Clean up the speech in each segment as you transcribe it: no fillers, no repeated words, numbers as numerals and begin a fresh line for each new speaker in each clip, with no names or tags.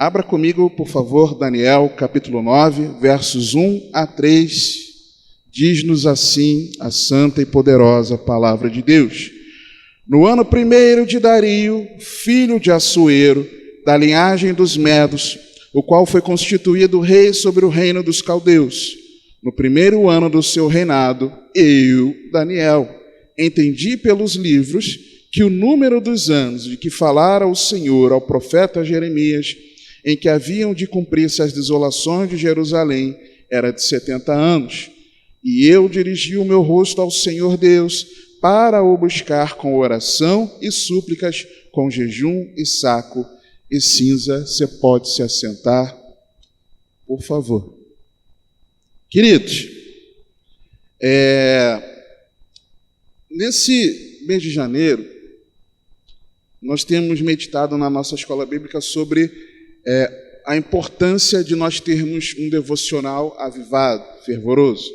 Abra comigo, por favor, Daniel, capítulo 9, versos 1 a 3. Diz-nos assim a santa e poderosa palavra de Deus. No ano 1º de Dario, filho de Assuero, da linhagem dos Medos, o qual foi constituído rei sobre o reino dos caldeus. No 1º ano do seu reinado, eu, Daniel, entendi pelos livros que o número dos anos de que falara o Senhor ao profeta Jeremias, em que haviam de cumprir-se as desolações de Jerusalém, era de 70 anos. E eu dirigi o meu rosto ao Senhor Deus, para o buscar com oração e súplicas, com jejum e saco e cinza. Você pode se assentar, por favor. Queridos, nesse mês de janeiro, nós temos meditado na nossa escola bíblica sobre a importância de nós termos um devocional avivado, fervoroso.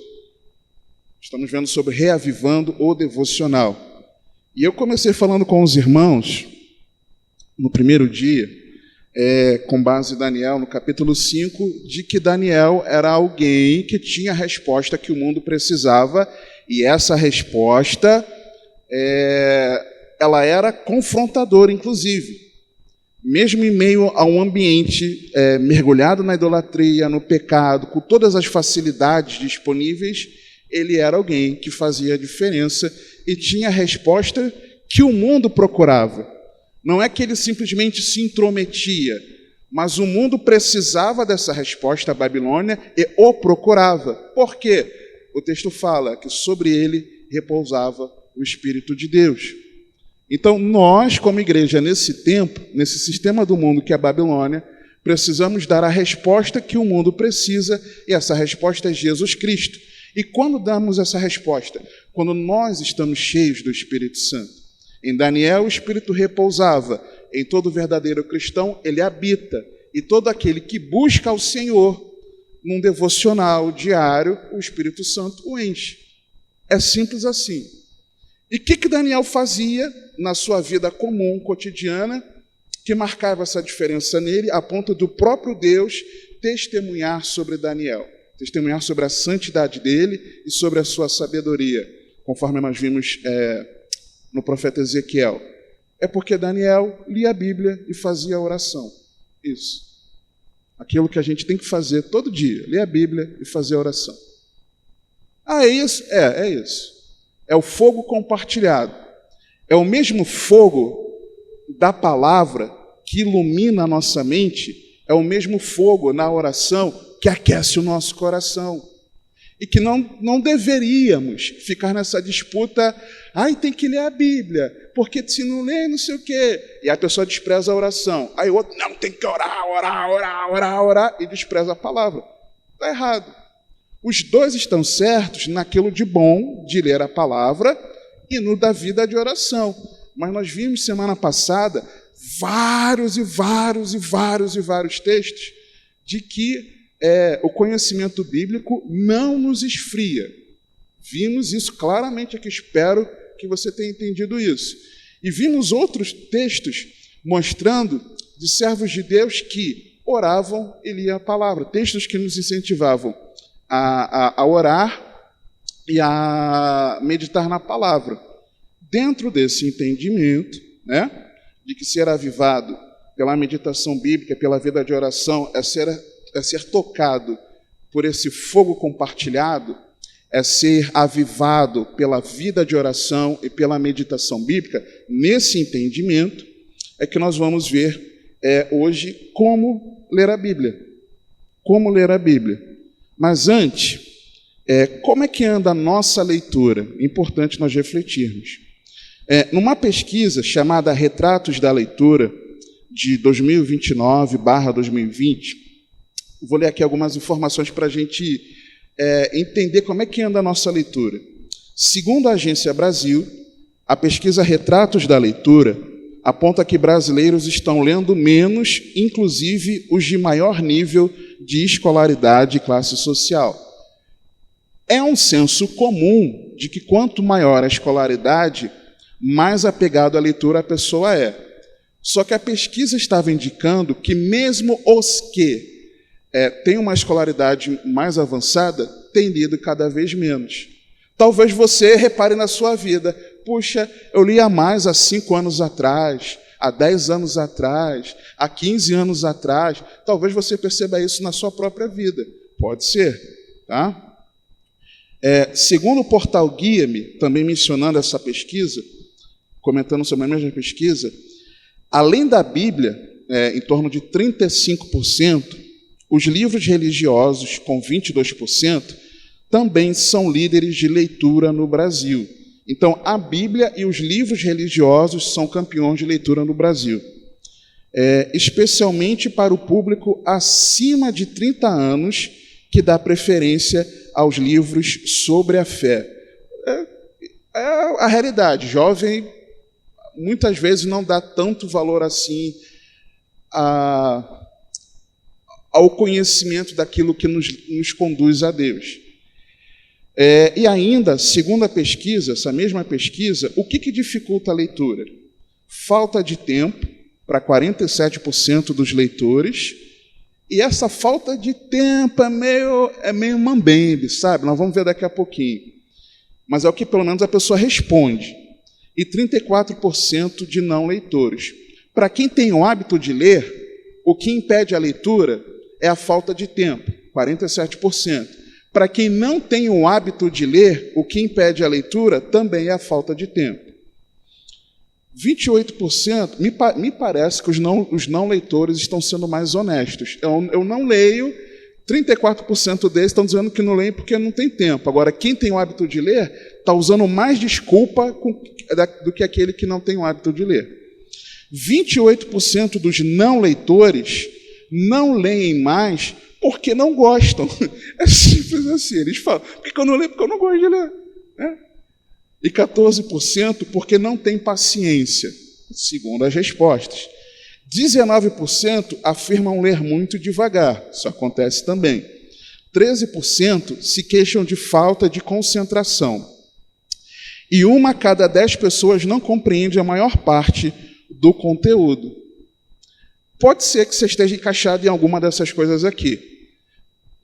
Estamos vendo sobre reavivando o devocional. E eu comecei falando com os irmãos, no primeiro dia, com base em Daniel, no capítulo 5, de que Daniel era alguém que tinha a resposta que o mundo precisava, e essa resposta, ela era confrontadora, inclusive. Mesmo em meio a um ambiente mergulhado na idolatria, no pecado, com todas as facilidades disponíveis, ele era alguém que fazia a diferença e tinha a resposta que o mundo procurava. Não é que ele simplesmente se intrometia, mas o mundo precisava dessa resposta, a Babilônia, e o procurava. Por quê? O texto fala que sobre ele repousava o Espírito de Deus. Então, nós, como igreja, nesse tempo, nesse sistema do mundo que é a Babilônia, precisamos dar a resposta que o mundo precisa, e essa resposta é Jesus Cristo. E quando damos essa resposta? Quando nós estamos cheios do Espírito Santo. Em Daniel, o Espírito repousava. Em todo verdadeiro cristão, ele habita. E todo aquele que busca ao Senhor, num devocional diário, o Espírito Santo o enche. É simples assim. E o que Daniel fazia na sua vida comum, cotidiana, que marcava essa diferença nele, a ponto do próprio Deus testemunhar sobre Daniel, testemunhar sobre a santidade dele e sobre a sua sabedoria, conforme nós vimos no profeta Ezequiel? É porque Daniel lia a Bíblia e fazia a oração. Isso. Aquilo que a gente tem que fazer todo dia, ler a Bíblia e fazer a oração. É isso? É isso. É o fogo compartilhado. É o mesmo fogo da palavra que ilumina a nossa mente, é o mesmo fogo na oração que aquece o nosso coração. E que não deveríamos ficar nessa disputa, tem que ler a Bíblia, porque se não ler, não sei o quê. E a pessoa despreza a oração. Aí o outro, não, tem que orar, e despreza a palavra. Está errado. Os dois estão certos naquilo de bom de ler a palavra e no da vida de oração. Mas nós vimos semana passada vários textos de que o conhecimento bíblico não nos esfria. Vimos isso claramente aqui, espero que você tenha entendido isso. E vimos outros textos mostrando de servos de Deus que oravam e liam a palavra, textos que nos incentivavam a orar e a meditar na palavra. Dentro desse entendimento, de que ser avivado pela meditação bíblica, pela vida de oração, é ser tocado por esse fogo compartilhado, é ser avivado pela vida de oração e pela meditação bíblica. Nesse entendimento é que nós vamos ver hoje como ler a Bíblia. Como ler a Bíblia. Mas antes, como é que anda a nossa leitura? Importante nós refletirmos. Numa pesquisa chamada Retratos da Leitura, de 2029/2020, vou ler aqui algumas informações para a gente entender como é que anda a nossa leitura. Segundo a Agência Brasil, a pesquisa Retratos da Leitura aponta que brasileiros estão lendo menos, inclusive os de maior nível de escolaridade e classe social. É um senso comum de que quanto maior a escolaridade, mais apegado à leitura a pessoa é. Só que a pesquisa estava indicando que mesmo os que têm uma escolaridade mais avançada têm lido cada vez menos. Talvez você repare na sua vida, puxa, eu lia mais há 5 anos atrás, há 10 anos atrás, há 15 anos atrás. Talvez você perceba isso na sua própria vida. Pode ser, tá? Segundo o portal Guia-me, também mencionando essa pesquisa, comentando sobre a mesma pesquisa, além da Bíblia, em torno de 35%, os livros religiosos, com 22%, também são líderes de leitura no Brasil. Então, a Bíblia e os livros religiosos são campeões de leitura no Brasil. Especialmente para o público acima de 30 anos, que dá preferência aos livros sobre a fé. É a realidade. Jovem, muitas vezes, não dá tanto valor assim ao conhecimento daquilo que nos conduz a Deus. E ainda, segundo a pesquisa, essa mesma pesquisa, o que dificulta a leitura? Falta de tempo para 47% dos leitores, e essa falta de tempo é meio mambembe, sabe? Nós vamos ver daqui a pouquinho. Mas é o que pelo menos a pessoa responde. E 34% de não leitores. Para quem tem o hábito de ler, o que impede a leitura é a falta de tempo, 47%. Para quem não tem o hábito de ler, o que impede a leitura também é a falta de tempo. 28%, me parece que os não leitores estão sendo mais honestos. Eu não leio, 34% deles estão dizendo que não leem porque não tem tempo. Agora, quem tem o hábito de ler está usando mais desculpa do que aquele que não tem o hábito de ler. 28% dos não leitores não leem mais porque não gostam. É simples assim. Eles falam, por que eu não leio? Porque eu não gosto de ler. E 14% porque não tem paciência, segundo as respostas. 19% afirmam ler muito devagar, isso acontece também. 13% se queixam de falta de concentração. E 1 a cada 10 pessoas não compreende a maior parte do conteúdo. Pode ser que você esteja encaixado em alguma dessas coisas aqui.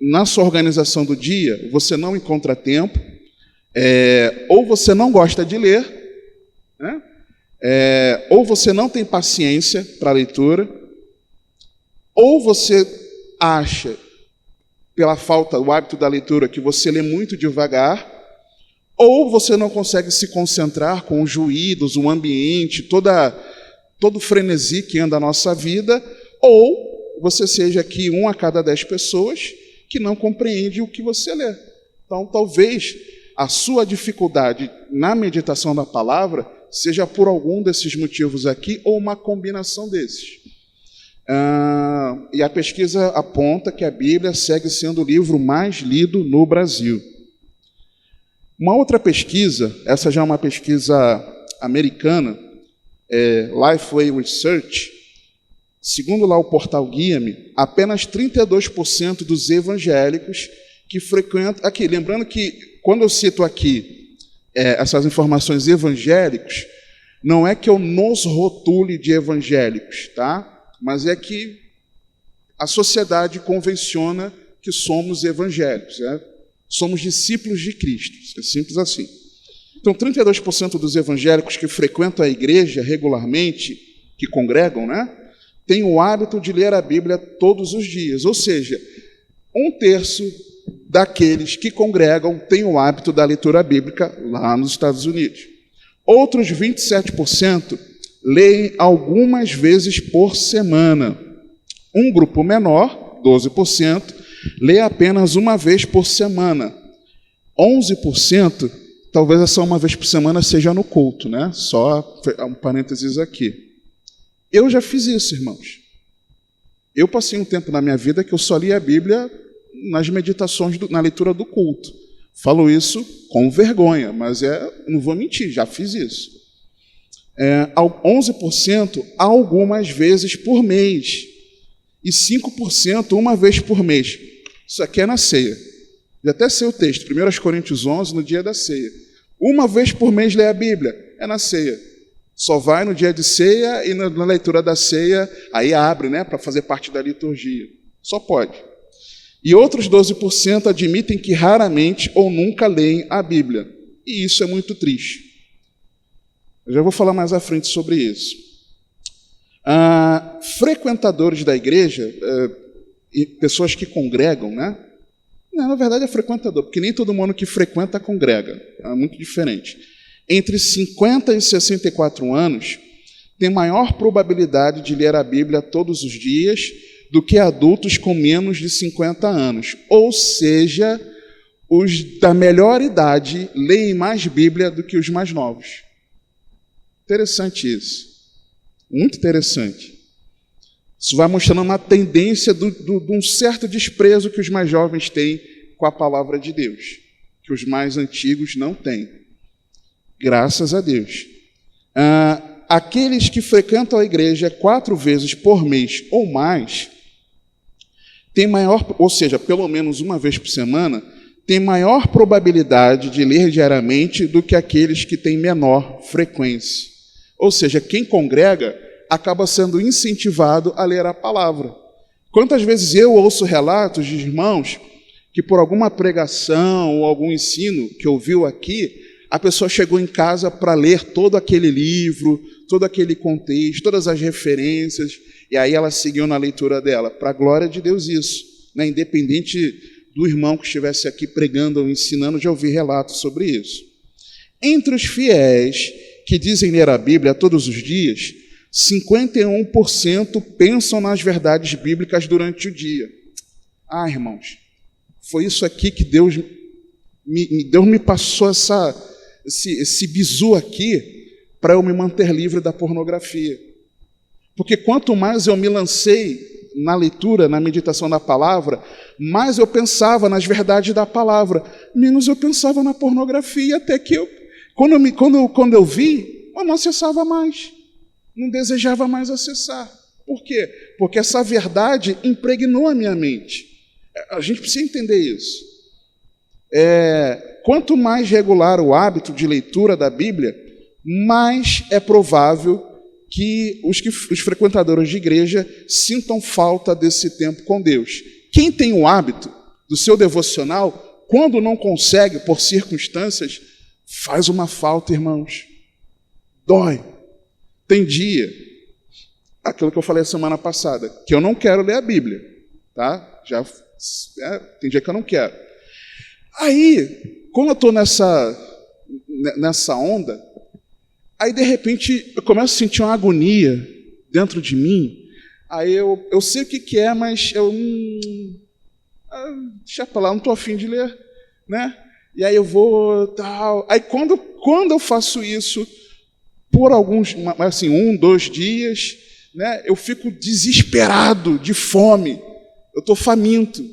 Na sua organização do dia, você não encontra tempo, ou você não gosta de ler, né? Ou você não tem paciência para a leitura, ou você acha, pela falta do hábito da leitura, que você lê muito devagar, ou você não consegue se concentrar com os ruídos, o ambiente, todo o frenesi que anda a nossa vida, ou você seja aqui 1 a cada 10 pessoas que não compreende o que você lê. Então, talvez a sua dificuldade na meditação da palavra seja por algum desses motivos aqui ou uma combinação desses. E a pesquisa aponta que a Bíblia segue sendo o livro mais lido no Brasil. Uma outra pesquisa, essa já é uma pesquisa americana, Lifeway Research, segundo lá o portal Guia-me, apenas 32% dos evangélicos que frequentam... Aqui, lembrando que quando eu cito aqui essas informações evangélicos, não é que eu nos rotule de evangélicos, tá? Mas é que a sociedade convenciona que somos evangélicos, né? Somos discípulos de Cristo, é simples assim. Então, 32% dos evangélicos que frequentam a igreja regularmente, que congregam, né, têm o hábito de ler a Bíblia todos os dias, ou seja, 1/3 daqueles que congregam têm o hábito da leitura bíblica lá nos Estados Unidos. Outros 27% leem algumas vezes por semana. Um grupo menor, 12%, lê apenas uma vez por semana. 11%, talvez essa uma vez por semana seja no culto, né? Só um parênteses aqui. Eu já fiz isso, irmãos. Eu passei um tempo na minha vida que eu só lia a Bíblia nas meditações, na leitura do culto. Falo isso com vergonha, mas não vou mentir, já fiz isso. 11% algumas vezes por mês. E 5% uma vez por mês. Isso aqui é na ceia. Já até sei o texto, 1 Coríntios 11, no dia da ceia. Uma vez por mês lê a Bíblia, é na ceia. Só vai no dia de ceia e na leitura da ceia, aí abre, né, para fazer parte da liturgia. Só pode. E outros 12% admitem que raramente ou nunca leem a Bíblia. E isso é muito triste. Eu já vou falar mais à frente sobre isso. Frequentadores da igreja, e pessoas que congregam, né? Não, na verdade é frequentador, porque nem todo mundo que frequenta congrega. É muito diferente. Entre 50 e 64 anos, tem maior probabilidade de ler a Bíblia todos os dias do que adultos com menos de 50 anos. Ou seja, os da melhor idade leem mais Bíblia do que os mais novos. Interessante isso. Muito interessante. Isso vai mostrando uma tendência de um certo desprezo que os mais jovens têm com a palavra de Deus, que os mais antigos não têm. Graças a Deus. Aqueles que frequentam a igreja 4 vezes por mês ou mais, tem maior, ou seja, pelo menos uma vez por semana, tem maior probabilidade de ler diariamente do que aqueles que têm menor frequência. Ou seja, quem congrega acaba sendo incentivado a ler a palavra. Quantas vezes eu ouço relatos de irmãos que por alguma pregação ou algum ensino que ouviu aqui, a pessoa chegou em casa para ler todo aquele livro, todo aquele contexto, todas as referências, e aí ela seguiu na leitura dela. Para a glória de Deus isso, né? Independente do irmão que estivesse aqui pregando ou ensinando, já ouvi relatos sobre isso. Entre os fiéis que dizem ler a Bíblia todos os dias, 51% pensam nas verdades bíblicas durante o dia. Irmãos, foi isso aqui que Deus me passou esse bizu aqui para eu me manter livre da pornografia. Porque quanto mais eu me lancei na leitura, na meditação da palavra, mais eu pensava nas verdades da palavra, menos eu pensava na pornografia, até que quando eu vi, eu não acessava mais, não desejava mais acessar. Por quê? Porque essa verdade impregnou a minha mente. A gente precisa entender isso. Quanto mais regular o hábito de leitura da Bíblia, mais é provável que os frequentadores de igreja sintam falta desse tempo com Deus. Quem tem o hábito do seu devocional, quando não consegue, por circunstâncias, faz uma falta, irmãos. Dói. Tem dia, aquilo que eu falei a semana passada, que eu não quero ler a Bíblia, tá? Tem dia que eu não quero. Aí, quando eu estou nessa onda, aí de repente eu começo a sentir uma agonia dentro de mim. Aí eu sei o que é, mas eu deixa pra lá, não estou afim de ler, né? E aí eu vou tal. Aí quando eu faço isso por alguns, assim, 1, 2 dias, né? Eu fico desesperado de fome. Eu estou faminto.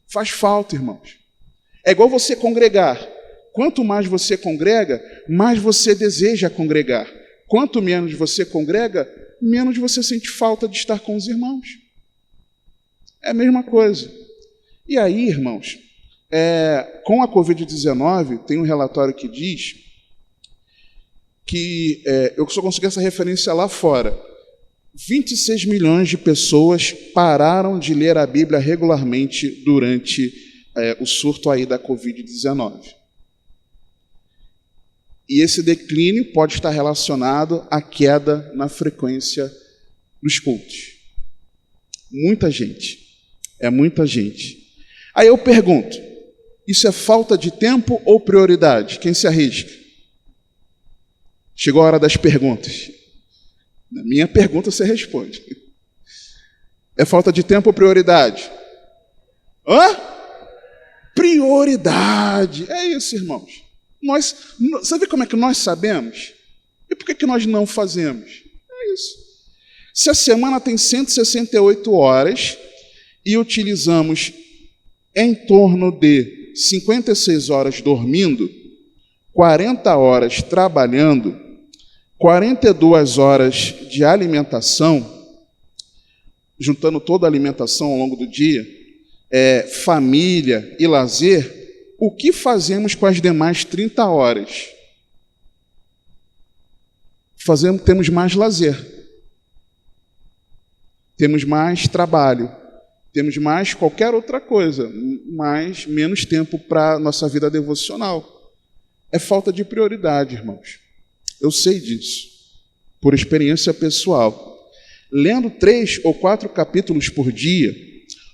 Faz falta, irmãos. É igual você congregar. Quanto mais você congrega, mais você deseja congregar. Quanto menos você congrega, menos você sente falta de estar com os irmãos. É a mesma coisa. E aí, irmãos, com a Covid-19, tem um relatório que diz que, eu só consegui essa referência lá fora, 26 milhões de pessoas pararam de ler a Bíblia regularmente durante o surto aí da Covid-19. E esse declínio pode estar relacionado à queda na frequência dos cultos. Muita gente. É muita gente. Aí eu pergunto, isso é falta de tempo ou prioridade? Quem se arrisca? Chegou a hora das perguntas. Na minha pergunta você responde. É falta de tempo ou prioridade? Prioridade. É isso, irmãos. Sabe como é que nós sabemos? E por que nós não fazemos? É isso. Se a semana tem 168 horas e utilizamos em torno de 56 horas dormindo, 40 horas trabalhando, 42 horas de alimentação, juntando toda a alimentação ao longo do dia, família e lazer, o que fazemos com as demais 30 horas? temos mais lazer, temos mais trabalho, temos mais qualquer outra coisa, mas menos tempo para nossa vida devocional. É falta de prioridade, irmãos. Eu sei disso, por experiência pessoal. Lendo 3 ou 4 capítulos por dia,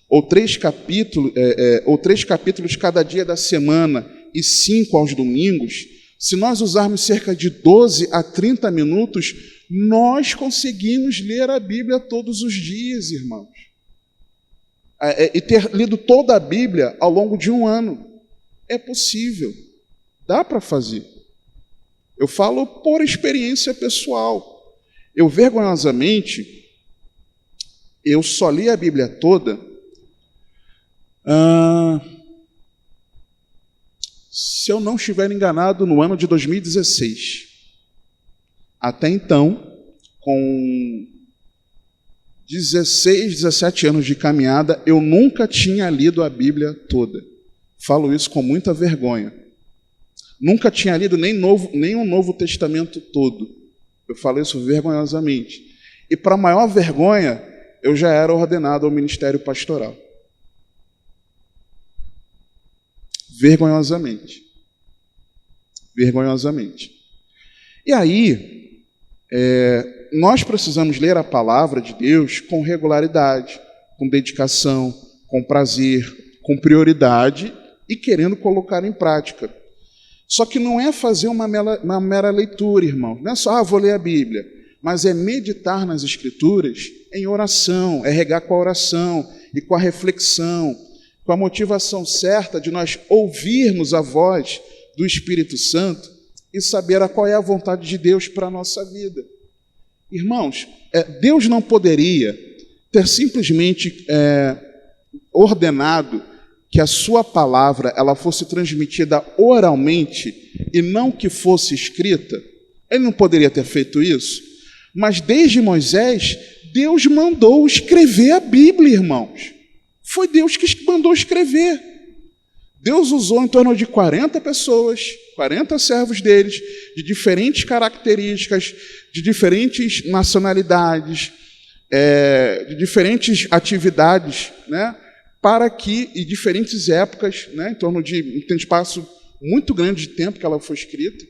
ou 3 capítulos cada dia da semana e 5 aos domingos, se nós usarmos cerca de 12 a 30 minutos, nós conseguimos ler a Bíblia todos os dias, irmãos. E ter lido toda a Bíblia ao longo de um ano. É possível. Dá para fazer. Eu falo por experiência pessoal. Eu, vergonhosamente, eu só li a Bíblia toda se eu não estiver enganado, no ano de 2016. Até então, com 16, 17 anos de caminhada, eu nunca tinha lido a Bíblia toda. Falo isso com muita vergonha. Nunca tinha lido nem o Novo Testamento todo. Eu falo isso vergonhosamente. E para maior vergonha, eu já era ordenado ao ministério pastoral. Vergonhosamente. Vergonhosamente. E aí, nós precisamos ler a palavra de Deus com regularidade, com dedicação, com prazer, com prioridade e querendo colocar em prática. Só que não é fazer uma mera leitura, irmão. Não é só, vou ler a Bíblia. Mas é meditar nas Escrituras em oração, é regar com a oração e com a reflexão, com a motivação certa de nós ouvirmos a voz do Espírito Santo e saber qual é a vontade de Deus para a nossa vida. Irmãos, Deus não poderia ter simplesmente ordenado que a sua palavra ela fosse transmitida oralmente e não que fosse escrita. Ele não poderia ter feito isso. Mas desde Moisés, Deus mandou escrever a Bíblia, irmãos. Foi Deus que mandou escrever. Deus usou em torno de 40 pessoas, 40 servos deles, de diferentes características, de diferentes nacionalidades, de diferentes atividades, né? Para que, em diferentes épocas, né, em torno de um espaço muito grande de tempo que ela foi escrita,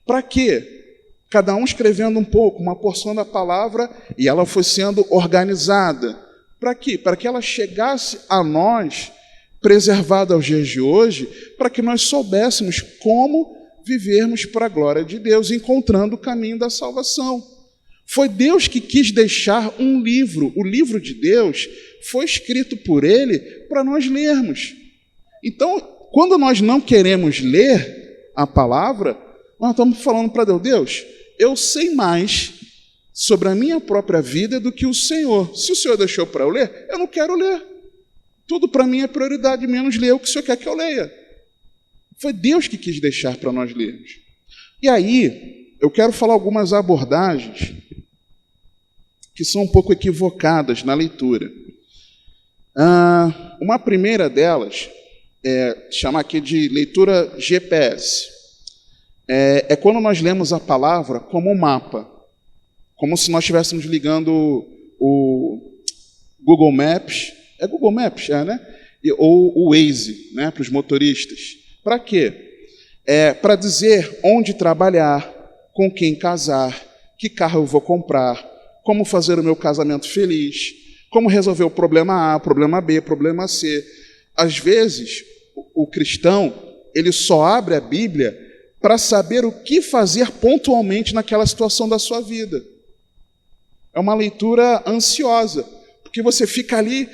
para quê? Cada um escrevendo um pouco, uma porção da palavra, e ela foi sendo organizada. Para quê? Para que ela chegasse a nós, preservada aos dias de hoje, para que nós soubéssemos como vivermos para a glória de Deus, encontrando o caminho da salvação. Foi Deus que quis deixar um livro. O livro de Deus foi escrito por Ele para nós lermos. Então, quando nós não queremos ler a palavra, nós estamos falando para Deus, Deus, eu sei mais sobre a minha própria vida do que o Senhor. Se o Senhor deixou para eu ler, eu não quero ler. Tudo para mim é prioridade, menos ler o que o Senhor quer que eu leia. Foi Deus que quis deixar para nós lermos. E aí, eu quero falar algumas abordagens que são um pouco equivocadas na leitura. Uma primeira delas, chamar aqui de leitura GPS, é quando nós lemos a palavra como um mapa, como se nós estivéssemos ligando o Google Maps, Google Maps, né? Ou o Waze, né? Para os motoristas. Para quê? Para dizer onde trabalhar, com quem casar, que carro eu vou comprar, como fazer o meu casamento feliz, como resolver o problema A, problema B, problema C. Às vezes, o cristão, ele só abre a Bíblia para saber o que fazer pontualmente naquela situação da sua vida. É uma leitura ansiosa, porque você fica ali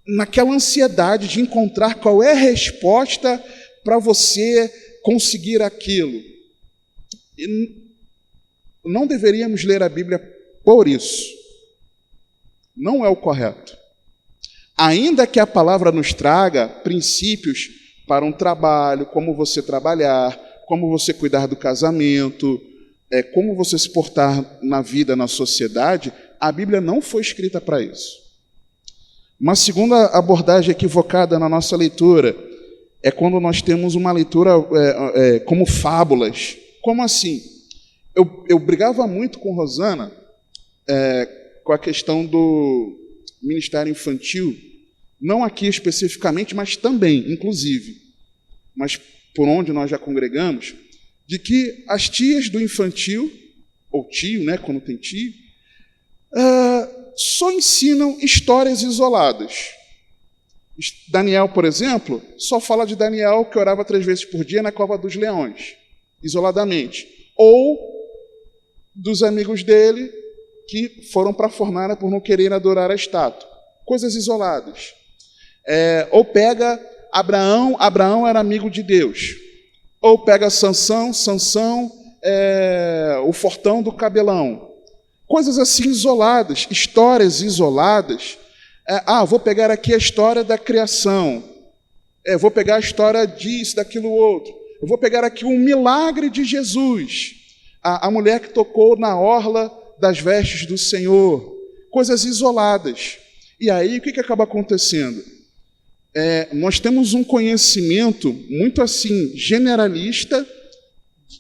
naquela ansiedade de encontrar qual é a resposta para você conseguir aquilo. E não deveríamos ler a Bíblia por isso. Não é o correto. Ainda que a palavra nos traga princípios para um trabalho, como você trabalhar, como você cuidar do casamento, como você se portar na vida, na sociedade, a Bíblia não foi escrita para isso. Uma segunda abordagem equivocada na nossa leitura é quando nós temos uma leitura como fábulas. Como assim? eu brigava muito com Rosana com a questão do ministério infantil, não aqui especificamente, mas também, inclusive, mas por onde nós já congregamos, de que as tias do infantil, ou tio, né, quando tem tio, só ensinam histórias isoladas. Daniel, por exemplo, só fala de Daniel que orava 3 vezes por dia na cova dos leões, isoladamente. Ou dos amigos dele que foram para a fornalha por não querer adorar a estátua. Coisas isoladas. Ou pega Abraão era amigo de Deus. Ou pega Sansão o fortão do cabelão. Coisas assim isoladas, histórias isoladas. Vou pegar aqui a história da criação. Vou pegar a história disso, daquilo outro. Eu vou pegar aqui um milagre de Jesus. A mulher que tocou na orla das vestes do Senhor. Coisas isoladas. E aí, o que acaba acontecendo? Nós temos um conhecimento muito assim, generalista,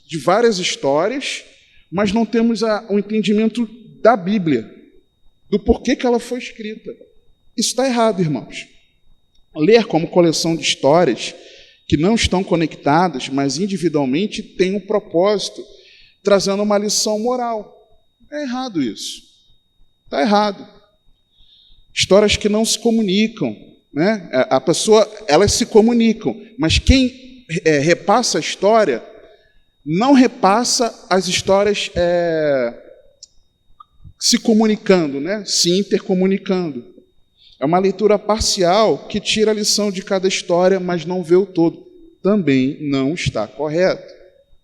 de várias histórias, mas não temos o entendimento da Bíblia, do porquê que ela foi escrita. Isso está errado, irmãos. Ler como coleção de histórias que não estão conectadas, mas individualmente tem um propósito, trazendo uma lição moral. É errado isso. Está errado. Histórias que não se comunicam, né? Elas se comunicam, mas quem repassa a história não repassa as histórias se comunicando, né? Se intercomunicando. É uma leitura parcial que tira a lição de cada história, mas não vê o todo. Também não está correto.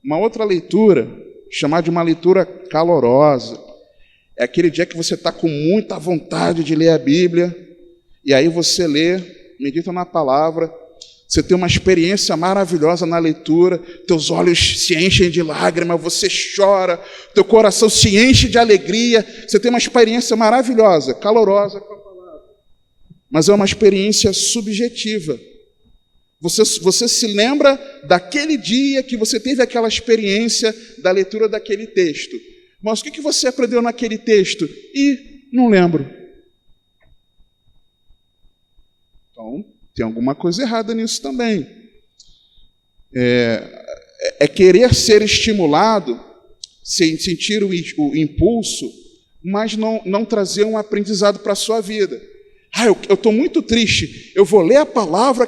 Uma outra leitura, chamada de uma leitura calorosa, é aquele dia que você está com muita vontade de ler a Bíblia, e aí você lê, medita na palavra, você tem uma experiência maravilhosa na leitura, teus olhos se enchem de lágrimas, você chora, teu coração se enche de alegria, você tem uma experiência maravilhosa, calorosa com a palavra. Mas é uma experiência subjetiva. Você se lembra daquele dia que você teve aquela experiência da leitura daquele texto. Mas o que você aprendeu naquele texto? Não lembro. Então, tem alguma coisa errada nisso também. Querer ser estimulado, sentir o impulso, mas não trazer um aprendizado para a sua vida. Eu estou muito triste, eu vou ler a palavra,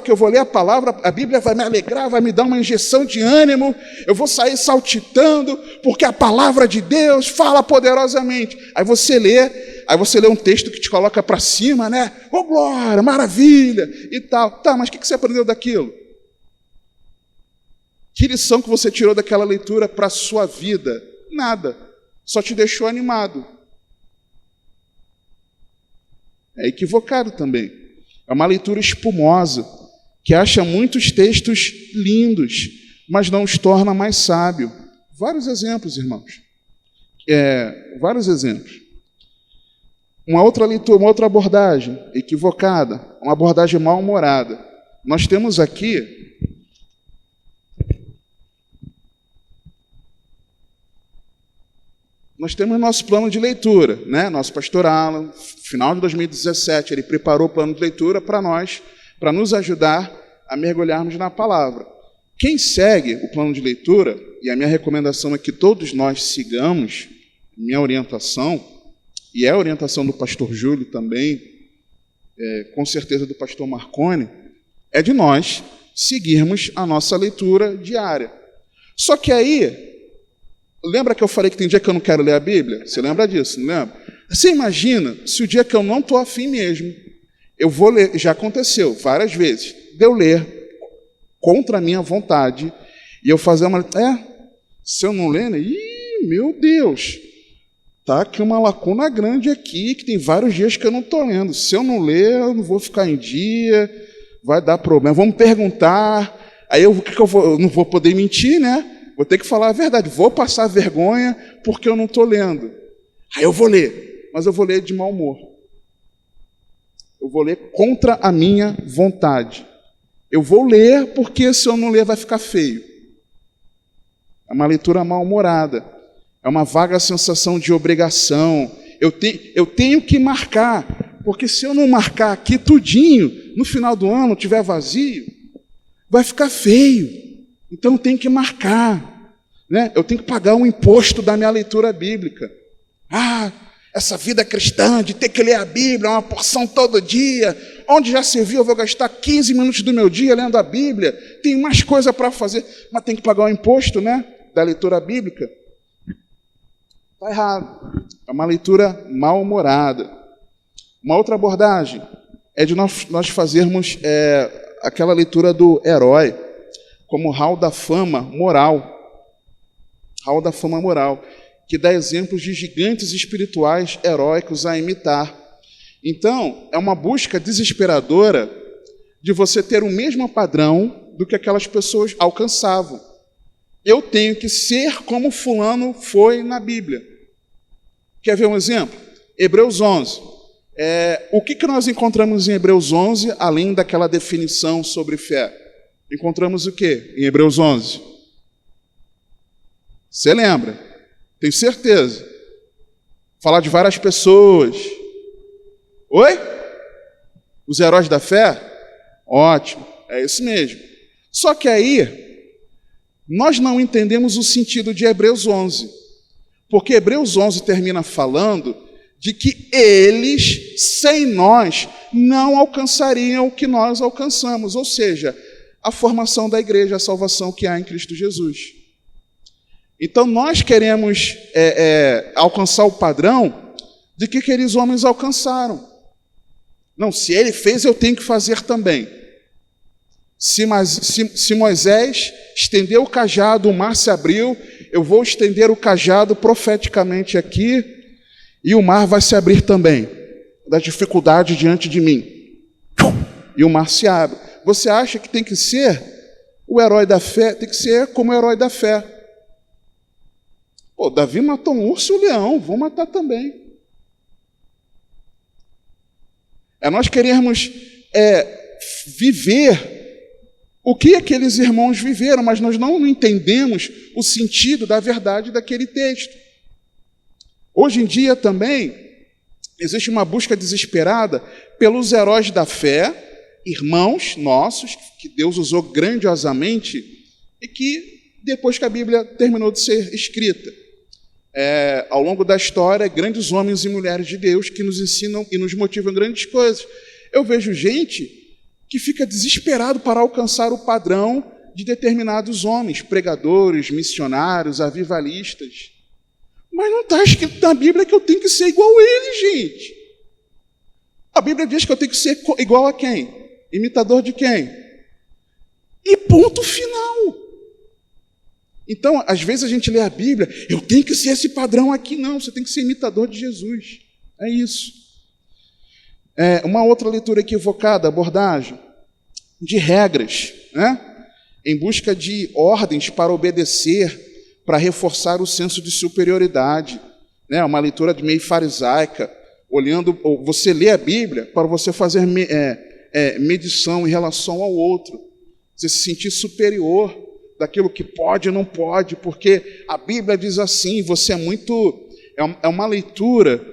a Bíblia vai me alegrar, vai me dar uma injeção de ânimo, eu vou sair saltitando, porque a palavra de Deus fala poderosamente. Aí você lê um texto que te coloca para cima, né? Oh, glória, maravilha, e tal. Tá, mas o que você aprendeu daquilo? Que lição que você tirou daquela leitura para a sua vida? Nada, só te deixou animado. É equivocado também. É uma leitura espumosa, que acha muitos textos lindos, mas não os torna mais sábio. Vários exemplos, irmãos. Vários exemplos. Uma outra leitura, uma outra abordagem equivocada, uma abordagem mal-humorada. Nós temos aqui nosso plano de leitura, né? Nosso pastor Alan, final de 2017, ele preparou o plano de leitura para nós, para nos ajudar a mergulharmos na palavra. Quem segue o plano de leitura, e a minha recomendação é que todos nós sigamos, minha orientação, e é a orientação do pastor Júlio também, com certeza do pastor Marconi, é de nós seguirmos a nossa leitura diária. Só que aí, lembra que eu falei que tem dia que eu não quero ler a Bíblia? Você lembra disso, não lembra? Você imagina se o dia que eu não estou afim mesmo, eu vou ler, já aconteceu várias vezes, de eu ler contra a minha vontade, e eu fazer uma... se eu não ler, né? Meu Deus, tá aqui uma lacuna grande aqui, que tem vários dias que eu não estou lendo. Se eu não ler, eu não vou ficar em dia, vai dar problema. Vão me perguntar, aí eu não vou poder mentir, né? Vou ter que falar a verdade, vou passar vergonha porque eu não estou lendo. Aí eu vou ler, mas eu vou ler de mau humor. Eu vou ler contra a minha vontade. Eu vou ler porque se eu não ler vai ficar feio. É uma leitura mal-humorada. É uma vaga sensação de obrigação. Eu tenho que marcar, porque se eu não marcar aqui tudinho, no final do ano tiver vazio, vai ficar feio. Então eu tenho que marcar, né? Eu tenho que pagar um imposto da minha leitura bíblica. Essa vida cristã de ter que ler a Bíblia, uma porção todo dia, onde já se viu, eu vou gastar 15 minutos do meu dia lendo a Bíblia, tem mais coisa para fazer, mas tem que pagar o imposto, né, da leitura bíblica. Está errado. É uma leitura mal-humorada. Uma outra abordagem é de nós fazermos aquela leitura do herói como hall da fama moral. Hall da fama moral, que dá exemplos de gigantes espirituais heróicos a imitar. Então, é uma busca desesperadora de você ter o mesmo padrão do que aquelas pessoas alcançavam. Eu tenho que ser como fulano foi na Bíblia. Quer ver um exemplo? Hebreus 11. O que nós encontramos em Hebreus 11, além daquela definição sobre fé? Encontramos o quê em Hebreus 11? Você lembra? Tenho certeza. Falar de várias pessoas. Oi? Os heróis da fé? Ótimo, é isso mesmo. Só que aí, nós não entendemos o sentido de Hebreus 11. Porque Hebreus 11 termina falando de que eles, sem nós, não alcançariam o que nós alcançamos. Ou seja, a formação da igreja, a salvação que há em Cristo Jesus. Então, nós queremos alcançar o padrão de que aqueles homens alcançaram. Não, se ele fez, eu tenho que fazer também. Se Moisés estendeu o cajado, o mar se abriu, eu vou estender o cajado profeticamente aqui e o mar vai se abrir também, da dificuldade diante de mim. E o mar se abre. Você acha que tem que ser o herói da fé? Tem que ser como o herói da fé. Davi matou um urso e um leão, vou matar também. Nós queremos viver o que aqueles irmãos viveram, mas nós não entendemos o sentido da verdade daquele texto. Hoje em dia também existe uma busca desesperada pelos heróis da fé, irmãos nossos, que Deus usou grandiosamente e que, depois que a Bíblia terminou de ser escrita, ao longo da história, grandes homens e mulheres de Deus que nos ensinam e nos motivam grandes coisas. Eu vejo gente que fica desesperado para alcançar o padrão de determinados homens, pregadores, missionários, avivalistas. Mas não está escrito na Bíblia que eu tenho que ser igual a eles, gente. A Bíblia diz que eu tenho que ser igual a quem? Imitador de quem? E ponto final. Então, às vezes a gente lê a Bíblia, eu tenho que ser esse padrão aqui. Não, você tem que ser imitador de Jesus. É isso. Uma outra leitura equivocada, abordagem de regras, né? Em busca de ordens para obedecer, para reforçar o senso de superioridade. Né? Uma leitura meio farisaica, olhando, você lê a Bíblia para você fazer medição em relação ao outro. Você se sentir superior daquilo que pode e não pode, porque a Bíblia diz assim, você é muito... É uma leitura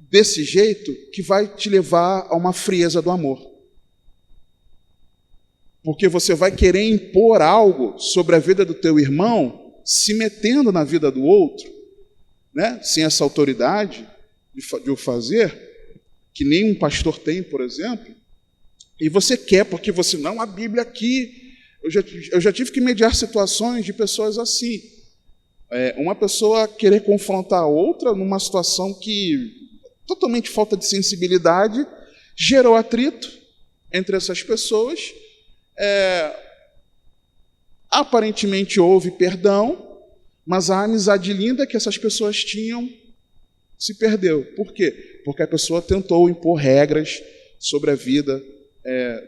desse jeito que vai te levar a uma frieza do amor. Porque você vai querer impor algo sobre a vida do teu irmão, se metendo na vida do outro, né? Sem essa autoridade de o fazer, que nenhum pastor tem, por exemplo, e você quer, porque você, não, a Bíblia aqui... Eu já tive que mediar situações de pessoas assim. Uma pessoa querer confrontar a outra numa situação que totalmente falta de sensibilidade, gerou atrito entre essas pessoas. Aparentemente houve perdão, mas a amizade linda que essas pessoas tinham se perdeu. Por quê? Porque a pessoa tentou impor regras sobre a vida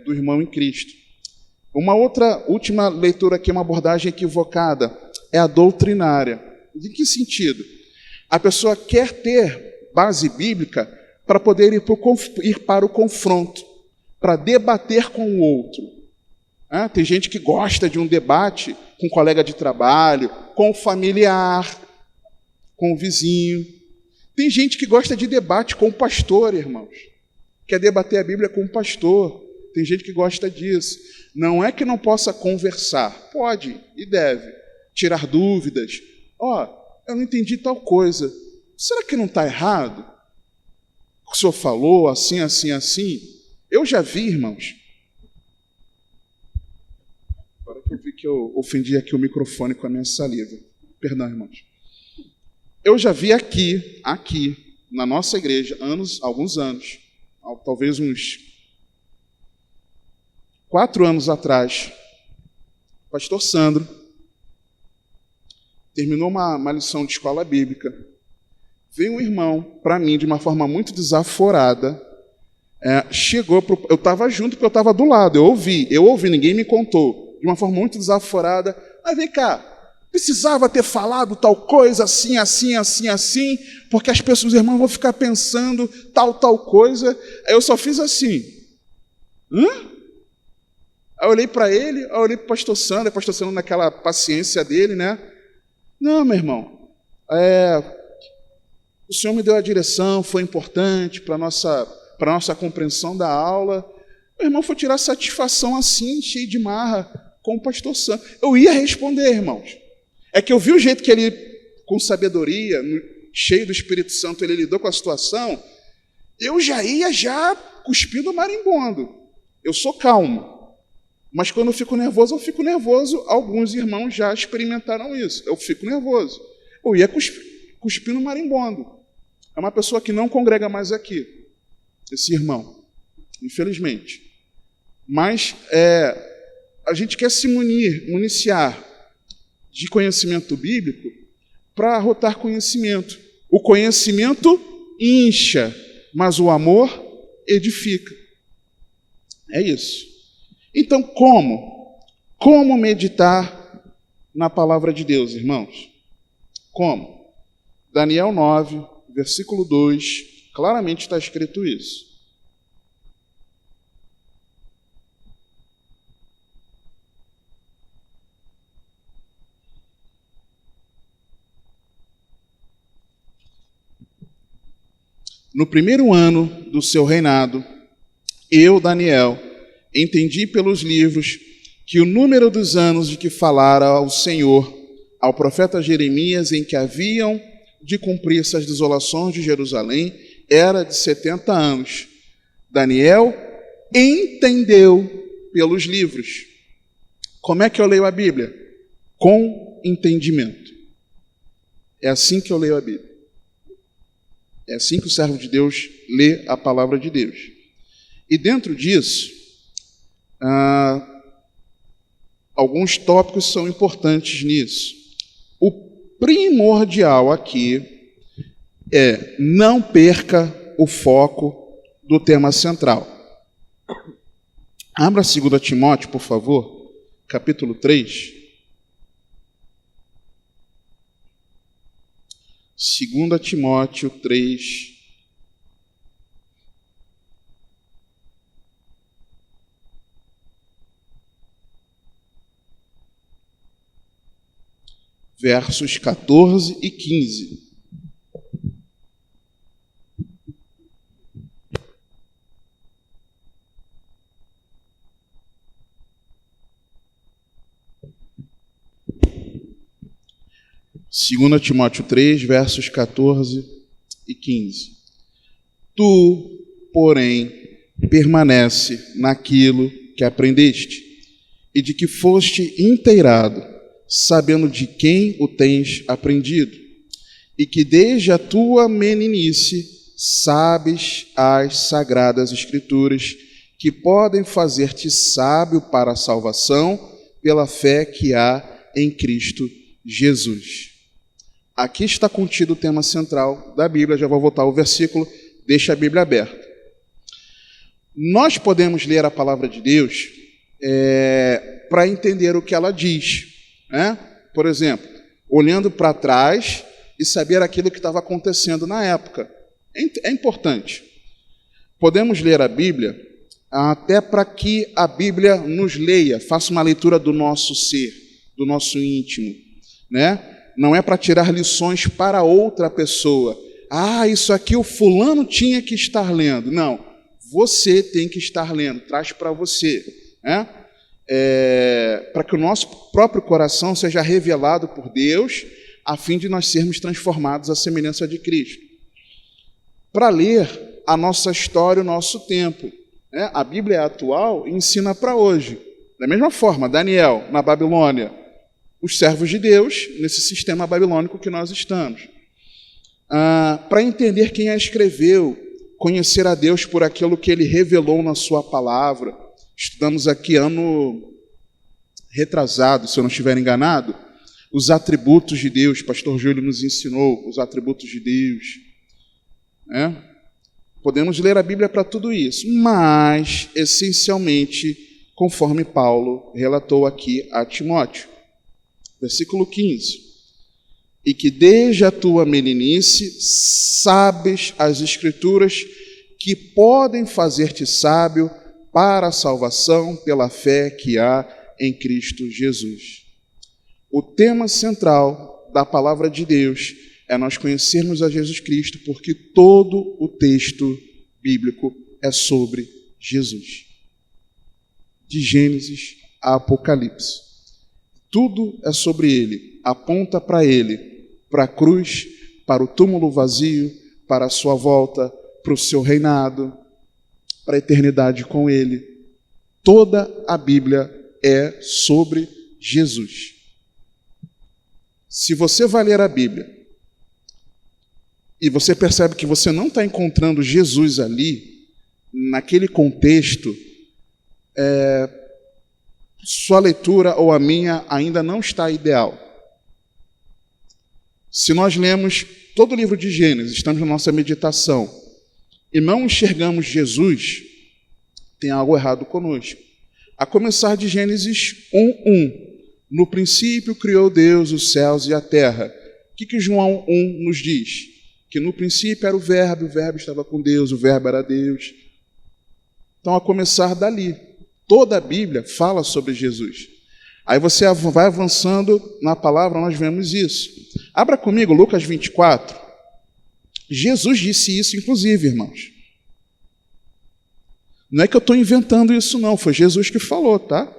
do irmão em Cristo. Uma outra última leitura aqui, uma abordagem equivocada, é a doutrinária. De que sentido? A pessoa quer ter base bíblica para poder ir para o confronto, para debater com o outro. Tem gente que gosta de um debate com um colega de trabalho, com o familiar, com o vizinho. Tem gente que gosta de debate com o pastor, irmãos. Quer debater a Bíblia com o pastor. Tem gente que gosta disso. Não é que não possa conversar. Pode e deve. Tirar dúvidas. Eu não entendi tal coisa. Será que não está errado? O senhor falou assim, assim, assim. Eu já vi, irmãos. Agora que eu vi que eu ofendi aqui o microfone com a minha saliva. Perdão, irmãos. Eu já vi aqui, na nossa igreja, alguns anos, talvez uns 4 anos atrás, o pastor Sandro terminou uma lição de escola bíblica. Veio um irmão para mim de uma forma muito desaforada, eu estava junto porque eu estava do lado, eu ouvi, ninguém me contou, de uma forma muito desaforada. Mas vem cá, precisava ter falado tal coisa, assim, assim, assim, assim, porque as pessoas, irmãos, vão ficar pensando tal coisa. Aí eu só fiz assim. Aí eu olhei para ele, aí eu olhei para o pastor Sandro naquela paciência dele, né? Não, meu irmão, o senhor me deu a direção, foi importante para a nossa compreensão da aula. O irmão foi tirar satisfação assim, cheio de marra, com o pastor Sandro. Eu ia responder, irmãos. É que eu vi o jeito que ele, com sabedoria, cheio do Espírito Santo, ele lidou com a situação, eu já ia cuspindo marimbondo. Eu sou calmo. Mas quando eu fico nervoso. Alguns irmãos já experimentaram isso. Eu fico nervoso. Eu ia cuspindo marimbondo. É uma pessoa que não congrega mais aqui, esse irmão, infelizmente. Mas a gente quer se municiar de conhecimento bíblico para arrotar conhecimento. O conhecimento incha, mas o amor edifica. É isso. Então, como meditar na palavra de Deus, irmãos? Como? Daniel 9, versículo 2, claramente está escrito isso. No primeiro ano do seu reinado, eu, Daniel, entendi pelos livros que o número dos anos de que falara ao Senhor, ao profeta Jeremias, em que haviam de cumprir-se as desolações de Jerusalém, era de 70 anos. Daniel entendeu pelos livros. Como é que eu leio a Bíblia? Com entendimento. É assim que eu leio a Bíblia. É assim que o servo de Deus lê a palavra de Deus. E dentro disso, alguns tópicos são importantes nisso. O primordial aqui é não perca o foco do tema central. Abra 2 Timóteo, por favor, capítulo 3. 2 Timóteo 3. Versos 14 e 15. Segunda Timóteo 3, versos 14 e 15. Tu, porém, permanece naquilo que aprendeste e de que foste inteirado, sabendo de quem o tens aprendido, e que desde a tua meninice sabes as sagradas Escrituras, que podem fazer-te sábio para a salvação pela fé que há em Cristo Jesus. Aqui está contido o tema central da Bíblia, já vou voltar ao versículo, deixa a Bíblia aberta. Nós podemos ler a palavra de Deus para entender o que ela diz. Por exemplo, olhando para trás e saber aquilo que estava acontecendo na época. É importante. Podemos ler a Bíblia até para que a Bíblia nos leia, faça uma leitura do nosso ser, do nosso íntimo, né? Não é para tirar lições para outra pessoa. Ah, isso aqui o fulano tinha que estar lendo. Não, você tem que estar lendo, traz para você, né? Para que o nosso próprio coração seja revelado por Deus, a fim de nós sermos transformados à semelhança de Cristo. Para ler a nossa história, o nosso tempo, né? A Bíblia é atual e ensina para hoje. Da mesma forma, Daniel, na Babilônia, os servos de Deus, nesse sistema babilônico que nós estamos. Para entender quem a escreveu, conhecer a Deus por aquilo que Ele revelou na sua palavra. Estudamos aqui ano retrasado, se eu não estiver enganado, os atributos de Deus. Pastor Júlio nos ensinou os atributos de Deus. Podemos ler a Bíblia para tudo isso, mas, essencialmente, conforme Paulo relatou aqui a Timóteo. Versículo 15. E que desde a tua meninice sabes as Escrituras que podem fazer-te sábio para a salvação pela fé que há em Cristo Jesus. O tema central da palavra de Deus é nós conhecermos a Jesus Cristo, porque todo o texto bíblico é sobre Jesus. De Gênesis a Apocalipse. Tudo é sobre Ele, aponta para Ele, para a cruz, para o túmulo vazio, para a sua volta, para o seu reinado, para a eternidade com Ele. Toda a Bíblia é sobre Jesus. Se você vai ler a Bíblia e você percebe que você não está encontrando Jesus ali, naquele contexto, sua leitura ou a minha ainda não está ideal. Se nós lemos todo o livro de Gênesis, estamos na nossa meditação, e não enxergamos Jesus, tem algo errado conosco. A começar de Gênesis 1:1. No princípio criou Deus os céus e a terra. O que João 1 nos diz? Que no princípio era o verbo estava com Deus, o verbo era Deus. Então, a começar dali, toda a Bíblia fala sobre Jesus. Aí você vai avançando na palavra, nós vemos isso. Abra comigo Lucas 24. Jesus disse isso, inclusive, irmãos. Não é que eu estou inventando isso, não. Foi Jesus que falou, tá?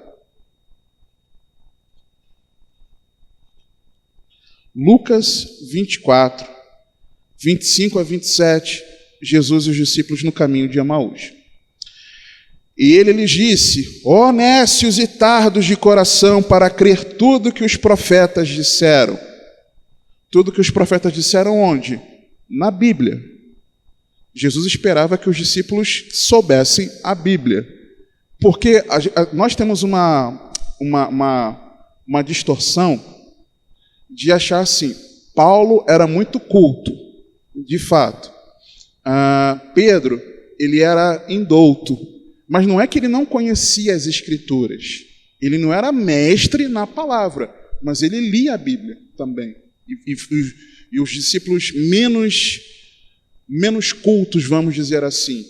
Lucas 24, 25 a 27, Jesus e os discípulos no caminho de Emaús. E ele lhes disse: ó nécios e tardos de coração, para crer tudo que os profetas disseram. Tudo que os profetas disseram onde? Na Bíblia. Jesus esperava que os discípulos soubessem a Bíblia. Porque nós temos uma distorção de achar assim, Paulo era muito culto, de fato. Pedro, ele era indouto, mas não é que ele não conhecia as Escrituras. Ele não era mestre na palavra, mas ele lia a Bíblia também. E os discípulos menos cultos, vamos dizer assim,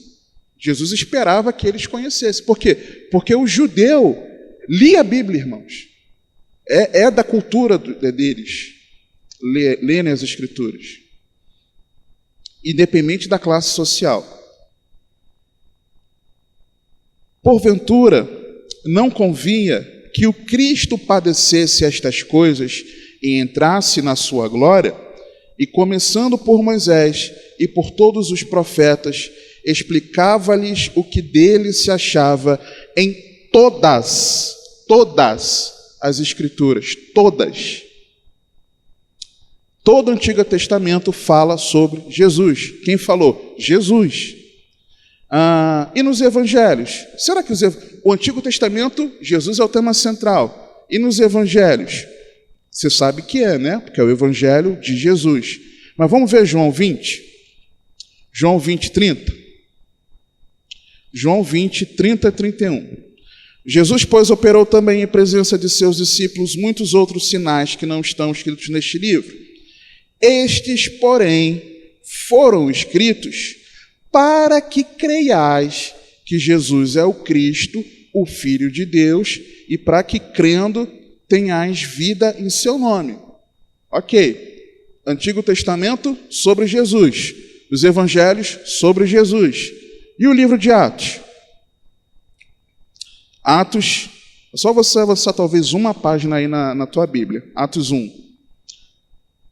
Jesus esperava que eles conhecessem. Por quê? Porque o judeu lia a Bíblia, irmãos. É da cultura deles lerem as Escrituras, independente da classe social. Porventura, não convinha que o Cristo padecesse estas coisas e entrasse na sua glória? E começando por Moisés e por todos os profetas, explicava-lhes o que dele se achava em todas as Escrituras, todas. Todo o Antigo Testamento fala sobre Jesus. Quem falou? Jesus. E nos Evangelhos? Será que o Antigo Testamento, Jesus é o tema central. E nos Evangelhos? Você sabe que né? Porque é o Evangelho de Jesus. Mas vamos ver João 20? João 20, 30. João 20, 30 a 31. Jesus, pois, operou também em presença de seus discípulos muitos outros sinais que não estão escritos neste livro. Estes, porém, foram escritos para que creiais que Jesus é o Cristo, o Filho de Deus, e para que crendo tenhais vida em seu nome. Ok. Antigo Testamento sobre Jesus. Os Evangelhos sobre Jesus. E o livro de Atos? Atos, só você avançar talvez uma página aí na tua Bíblia. Atos 1,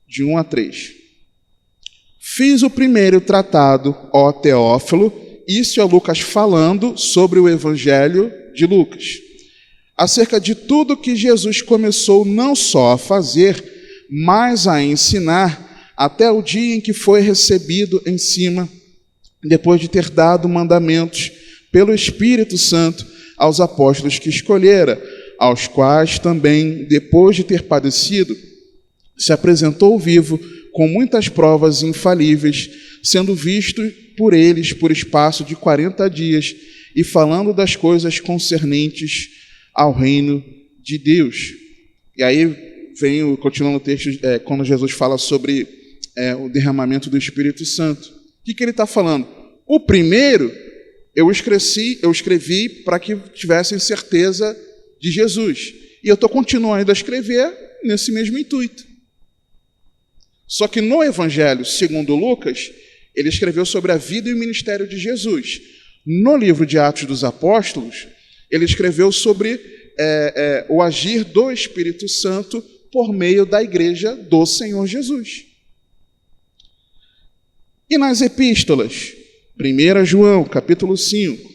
de 1 a 3. Fiz o primeiro tratado, ó Teófilo, isso é Lucas falando sobre o Evangelho de Lucas, acerca de tudo que Jesus começou não só a fazer, mas a ensinar, até o dia em que foi recebido em cima, depois de ter dado mandamentos pelo Espírito Santo aos apóstolos que escolhera, aos quais também, depois de ter padecido, se apresentou vivo com muitas provas infalíveis, sendo visto por eles por espaço de 40 dias e falando das coisas concernentes ao reino de Deus. E aí vem, continuando o texto, quando Jesus fala sobre o derramamento do Espírito Santo. O que ele está falando? O primeiro eu escrevi para que tivessem certeza de Jesus. E eu estou continuando a escrever nesse mesmo intuito. Só que no Evangelho segundo Lucas, ele escreveu sobre a vida e o ministério de Jesus. No livro de Atos dos Apóstolos, ele escreveu sobre o agir do Espírito Santo por meio da igreja do Senhor Jesus. E nas epístolas? 1 João, capítulo 5.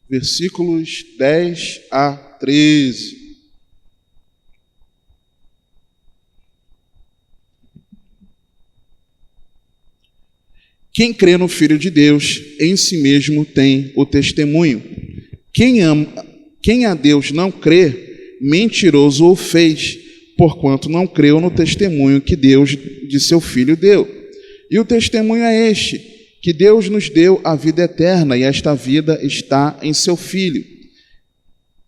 Versículos 10 a 13. Quem crê no Filho de Deus, em si mesmo tem o testemunho. Quem a Deus não crê, mentiroso o fez, porquanto não creu no testemunho que Deus de seu Filho deu. E o testemunho é este, que Deus nos deu a vida eterna, e esta vida está em seu Filho.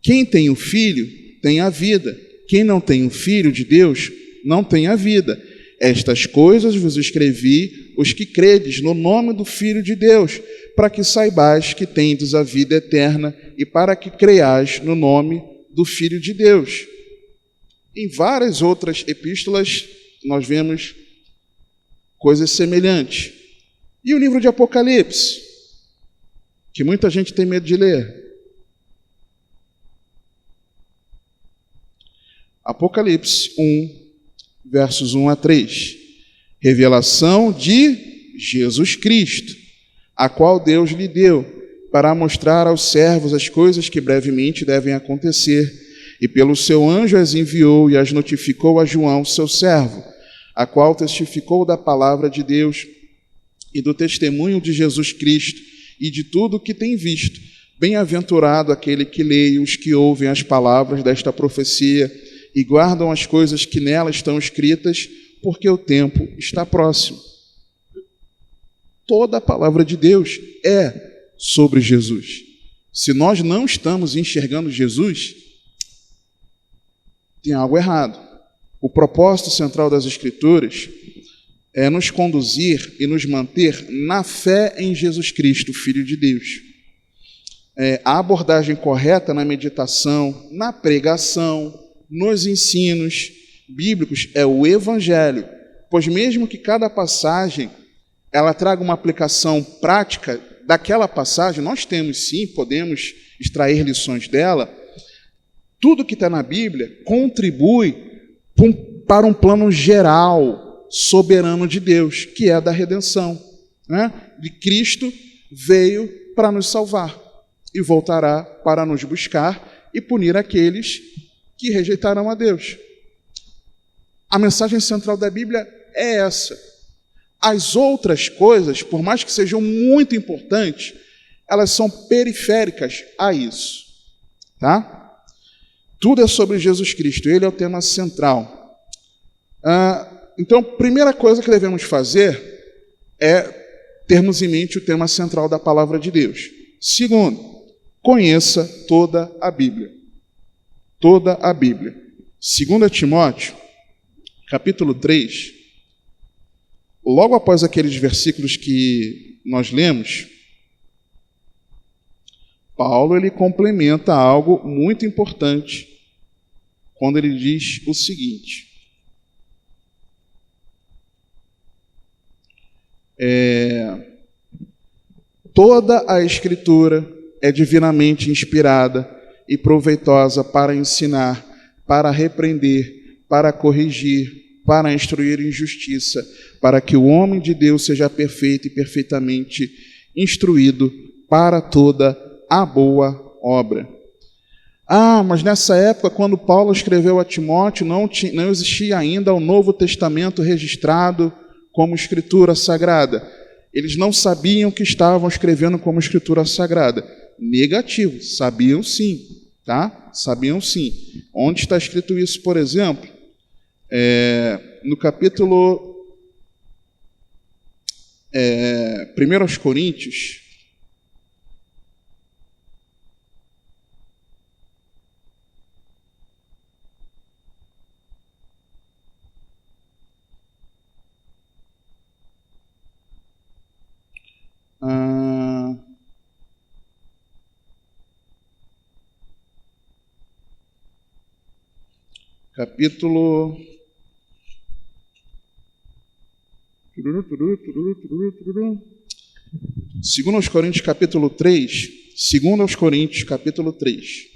Quem tem o Filho, tem a vida. Quem não tem o Filho de Deus, não tem a vida. Estas coisas vos escrevi, os que credes no nome do Filho de Deus, para que saibais que tendes a vida eterna e para que creiais no nome do Filho de Deus. Em várias outras epístolas, nós vemos coisas semelhantes. E o livro de Apocalipse, que muita gente tem medo de ler. Apocalipse 1, versos 1 a 3. Revelação de Jesus Cristo, a qual Deus lhe deu, para mostrar aos servos as coisas que brevemente devem acontecer, e pelo seu anjo as enviou e as notificou a João, seu servo, a qual testificou da palavra de Deus e do testemunho de Jesus Cristo e de tudo o que tem visto. Bem-aventurado aquele que lê e os que ouvem as palavras desta profecia e guardam as coisas que nela estão escritas, porque o tempo está próximo. Toda a palavra de Deus é sobre Jesus. Se nós não estamos enxergando Jesus, tem algo errado. O propósito central das Escrituras é nos conduzir e nos manter na fé em Jesus Cristo, Filho de Deus. A abordagem correta na meditação, na pregação, nos ensinos bíblicos é o Evangelho, pois mesmo que cada passagem ela traga uma aplicação prática daquela passagem, nós temos sim, podemos extrair lições dela, tudo que está na Bíblia contribui para um plano geral, soberano de Deus, que é a da redenção. De Cristo veio para nos salvar e voltará para nos buscar e punir aqueles que rejeitarão a Deus. A mensagem central da Bíblia é essa. As outras coisas, por mais que sejam muito importantes, elas são periféricas a isso. Tá? Tudo é sobre Jesus Cristo, ele é o tema central. Então, a primeira coisa que devemos fazer é termos em mente o tema central da palavra de Deus. Segundo, conheça toda a Bíblia. toda a Bíblia. 2 Timóteo, capítulo 3, logo após aqueles versículos que nós lemos, Paulo ele complementa algo muito importante quando ele diz o seguinte: toda a Escritura é divinamente inspirada e proveitosa para ensinar, para repreender, para corrigir, para instruir em justiça, para que o homem de Deus seja perfeito e perfeitamente instruído para toda a boa obra. Mas nessa época, quando Paulo escreveu a Timóteo, não existia ainda o Novo Testamento registrado como Escritura Sagrada. Eles não sabiam que estavam escrevendo como Escritura Sagrada. Negativo, sabiam sim, tá? Sabiam sim. Onde está escrito isso, por exemplo? No capítulo 1 Coríntios, capítulo 2 Coríntios, capítulo 3. 2 Coríntios, capítulo 3.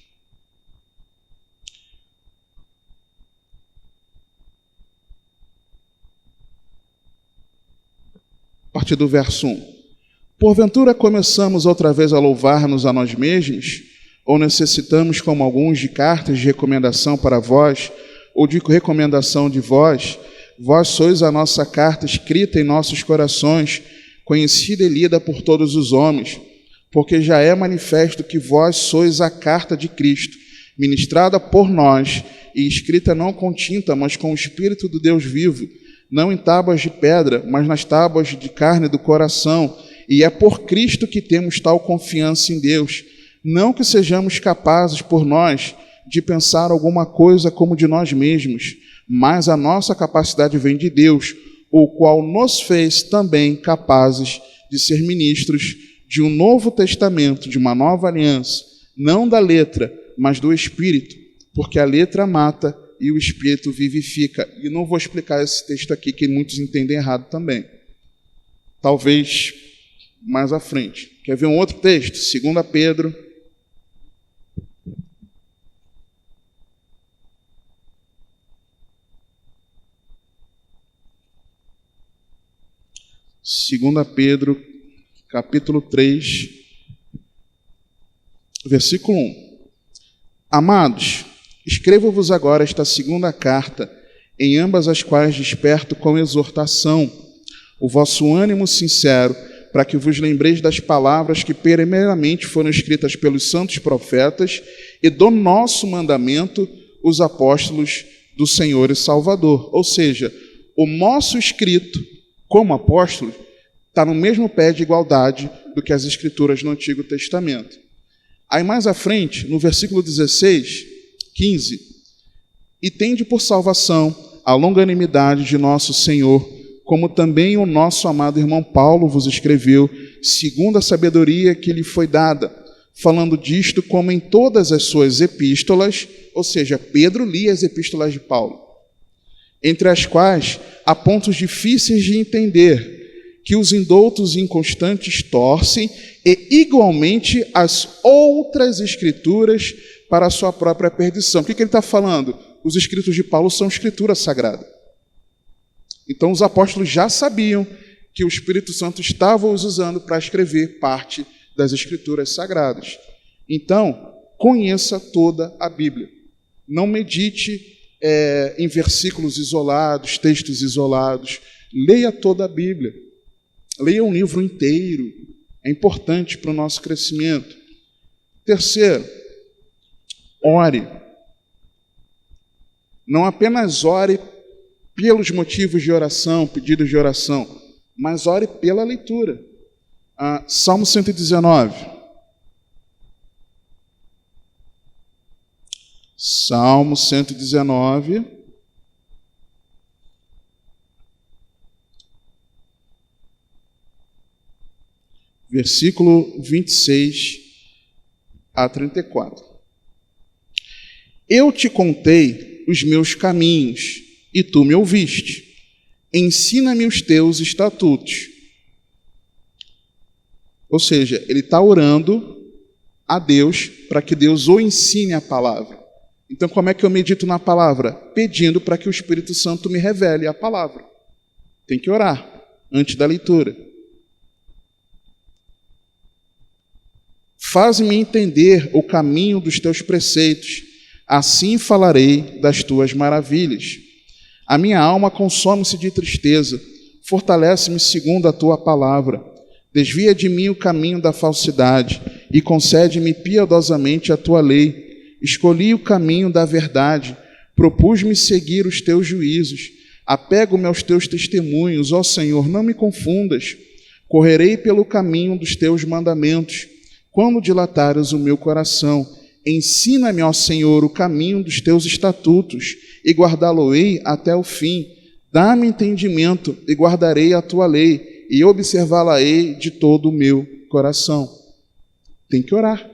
A partir do verso 1. Porventura começamos outra vez a louvar-nos a nós mesmos? Ou necessitamos, como alguns, de cartas de recomendação para vós, ou de recomendação de vós? Vós sois a nossa carta escrita em nossos corações, conhecida e lida por todos os homens, porque já é manifesto que vós sois a carta de Cristo, ministrada por nós e escrita não com tinta, mas com o Espírito do Deus vivo, não em tábuas de pedra, mas nas tábuas de carne do coração, e é por Cristo que temos tal confiança em Deus. Não que sejamos capazes por nós de pensar alguma coisa como de nós mesmos, mas a nossa capacidade vem de Deus, o qual nos fez também capazes de ser ministros de um novo testamento, de uma nova aliança, não da letra, mas do Espírito, porque a letra mata e o Espírito vivifica. E não vou explicar esse texto aqui, que muitos entendem errado também. Talvez mais à frente. Quer ver um outro texto? 2 Pedro. 2 Pedro, capítulo 3, versículo 1. Amados, escrevo-vos agora esta segunda carta, em ambas as quais desperto com exortação o vosso ânimo sincero, para que vos lembreis das palavras que primeiramente foram escritas pelos santos profetas e do nosso mandamento, os apóstolos do Senhor e Salvador. Ou seja, o nosso escrito como apóstolo está no mesmo pé de igualdade do que as escrituras no Antigo Testamento. Aí mais à frente, no versículo 16, 15, e tende por salvação a longanimidade de nosso Senhor, como também o nosso amado irmão Paulo vos escreveu, segundo a sabedoria que lhe foi dada, falando disto como em todas as suas epístolas, ou seja, Pedro lia as epístolas de Paulo, entre as quais há pontos difíceis de entender, que os indoutos e inconstantes torcem, e igualmente as outras escrituras para a sua própria perdição. O que ele está falando? Os escritos de Paulo são escritura sagrada. Então os apóstolos já sabiam que o Espírito Santo estava os usando para escrever parte das escrituras sagradas. Então, conheça toda a Bíblia. Não medite em versículos isolados, textos isolados. Leia toda a Bíblia. Leia um livro inteiro. É importante para o nosso crescimento. Terceiro, ore. Não apenas ore pelos motivos de oração, pedidos de oração, mas ore pela leitura. Salmo 119. Salmo 119, versículo 26 a 34. Eu te contei os meus caminhos, e tu me ouviste. Ensina-me os teus estatutos. Ou seja, ele está orando a Deus para que Deus o ensine a palavra. Então, como é que eu medito na palavra? Pedindo para que o Espírito Santo me revele a palavra. Tem que orar antes da leitura. Faz-me entender o caminho dos teus preceitos, assim falarei das tuas maravilhas. A minha alma consome-se de tristeza, fortalece-me segundo a tua palavra. Desvia de mim o caminho da falsidade e concede-me piedosamente a tua lei. Escolhi o caminho da verdade, propus-me seguir os teus juízos. Apego-me aos teus testemunhos, ó Senhor, não me confundas. Correrei pelo caminho dos teus mandamentos, quando dilatares o meu coração. Ensina-me, ó Senhor, o caminho dos teus estatutos, e guardá-lo-ei até o fim. Dá-me entendimento, e guardarei a tua lei, e observá-la-ei de todo o meu coração. Tem que orar.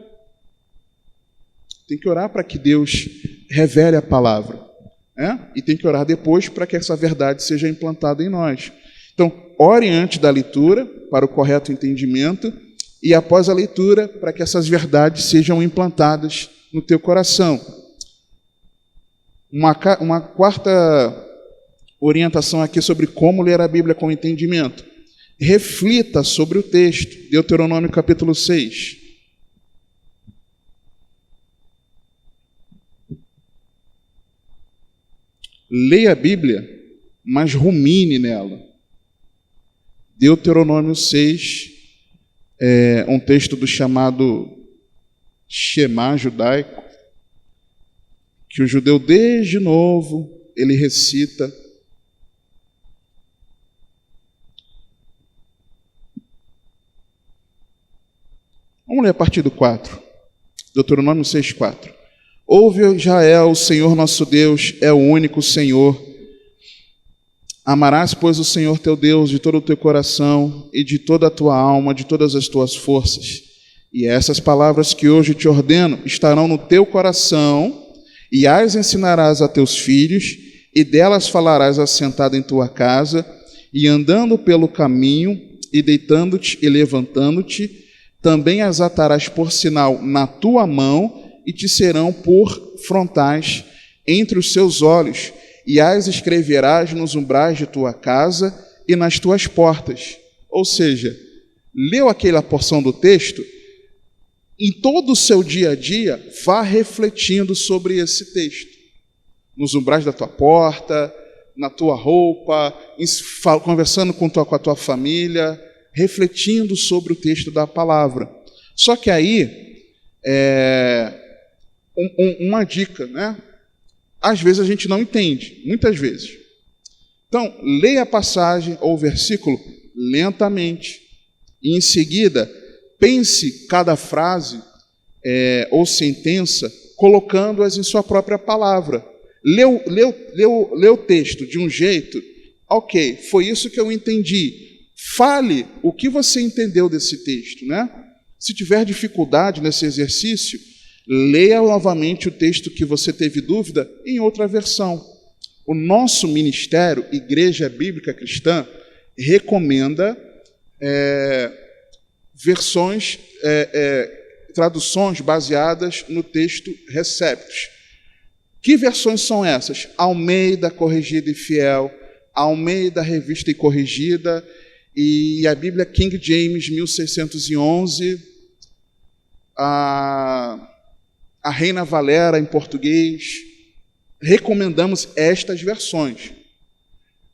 Tem que orar para que Deus revele a palavra. E tem que orar depois para que essa verdade seja implantada em nós. Então, ore antes da leitura, para o correto entendimento, e após a leitura, para que essas verdades sejam implantadas no teu coração. Uma quarta orientação aqui sobre como ler a Bíblia com entendimento. Reflita sobre o texto, Deuteronômio capítulo 6. Leia a Bíblia, mas rumine nela. Deuteronômio 6 é um texto do chamado Shema judaico, que o judeu desde novo ele recita. Vamos ler a partir do 4. Deuteronômio 6, 4. Ouve, Israel, o Senhor nosso Deus é o único Senhor. Amarás, pois, o Senhor teu Deus de todo o teu coração e de toda a tua alma, de todas as tuas forças. E essas palavras que hoje te ordeno estarão no teu coração, e as ensinarás a teus filhos, e delas falarás assentado em tua casa, e andando pelo caminho, e deitando-te e levantando-te, também as atarás por sinal na tua mão, e te serão por frontais entre os seus olhos, e as escreverás nos umbrais de tua casa e nas tuas portas. Ou seja, leu aquela porção do texto, em todo o seu dia a dia, vá refletindo sobre esse texto. Nos umbrais da tua porta, na tua roupa, conversando com a tua família, refletindo sobre o texto da palavra. Só que aí, uma dica, né? Às vezes a gente não entende, muitas vezes. Então, leia a passagem ou o versículo lentamente, e em seguida, pense cada frase ou sentença, colocando-as em sua própria palavra. Leu o texto de um jeito, ok, foi isso que eu entendi. Fale o que você entendeu desse texto, né? Se tiver dificuldade nesse exercício, leia novamente o texto que você teve dúvida em outra versão. O nosso ministério, Igreja Bíblica Cristã, recomenda versões, traduções baseadas no texto Receptus. Que versões são essas? Almeida, Corrigida e Fiel, Almeida, Revista e Corrigida, e a Bíblia King James, 1611, a Reina Valera em português. Recomendamos estas versões.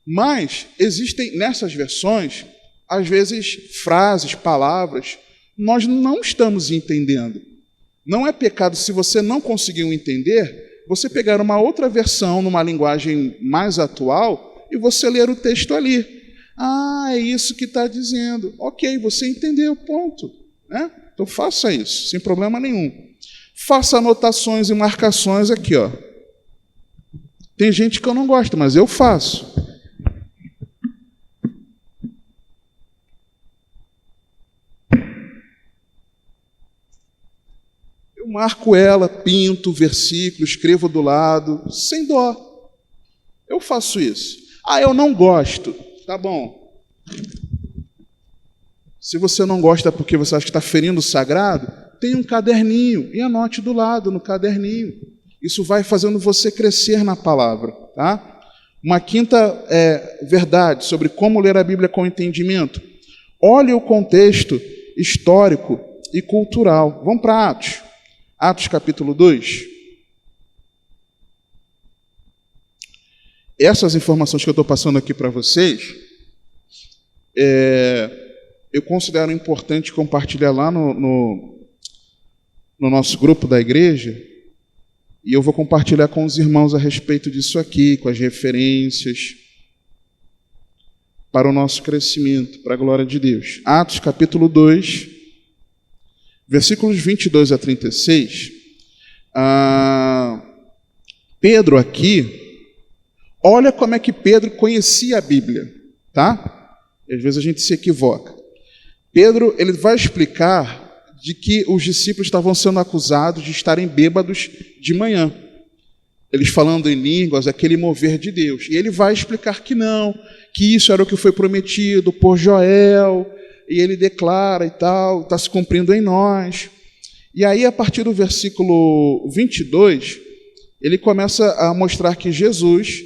Mas existem nessas versões, às vezes, frases, palavras, nós não estamos entendendo. Não é pecado, se você não conseguiu entender, você pegar uma outra versão, numa linguagem mais atual, e você ler o texto ali. Ah, é isso que está dizendo. Ok, você entendeu, ponto. Né? Então faça isso, sem problema nenhum. faça anotações e marcações aqui, ó. Tem gente que eu não gosto, mas eu faço. Eu marco ela, pinto o versículo, escrevo do lado, sem dó. Eu faço isso. Ah, eu não gosto. Tá bom. Se você não gosta porque você acha que está ferindo o sagrado, tem um caderninho e anote do lado no caderninho. Isso vai fazendo você crescer na palavra, tá? Uma quinta verdade sobre como ler a Bíblia com entendimento. Olhe o contexto histórico e cultural. Vamos para Atos. Atos capítulo 2. Essas informações que eu estou passando aqui para vocês, eu considero importante compartilhar lá no nosso grupo da igreja, e eu vou compartilhar com os irmãos a respeito disso aqui, com as referências, para o nosso crescimento, para a glória de Deus. Atos capítulo 2, versículos 22 a 36. Pedro aqui, olha como é que Pedro conhecia a Bíblia, tá? E às vezes a gente se equivoca. Pedro, ele vai explicar de que os discípulos estavam sendo acusados de estarem bêbados de manhã. Eles falando em línguas, aquele mover de Deus. E ele vai explicar que não, que isso era o que foi prometido por Joel, e ele declara e tal, está se cumprindo em nós. E aí, a partir do versículo 22, ele começa a mostrar que Jesus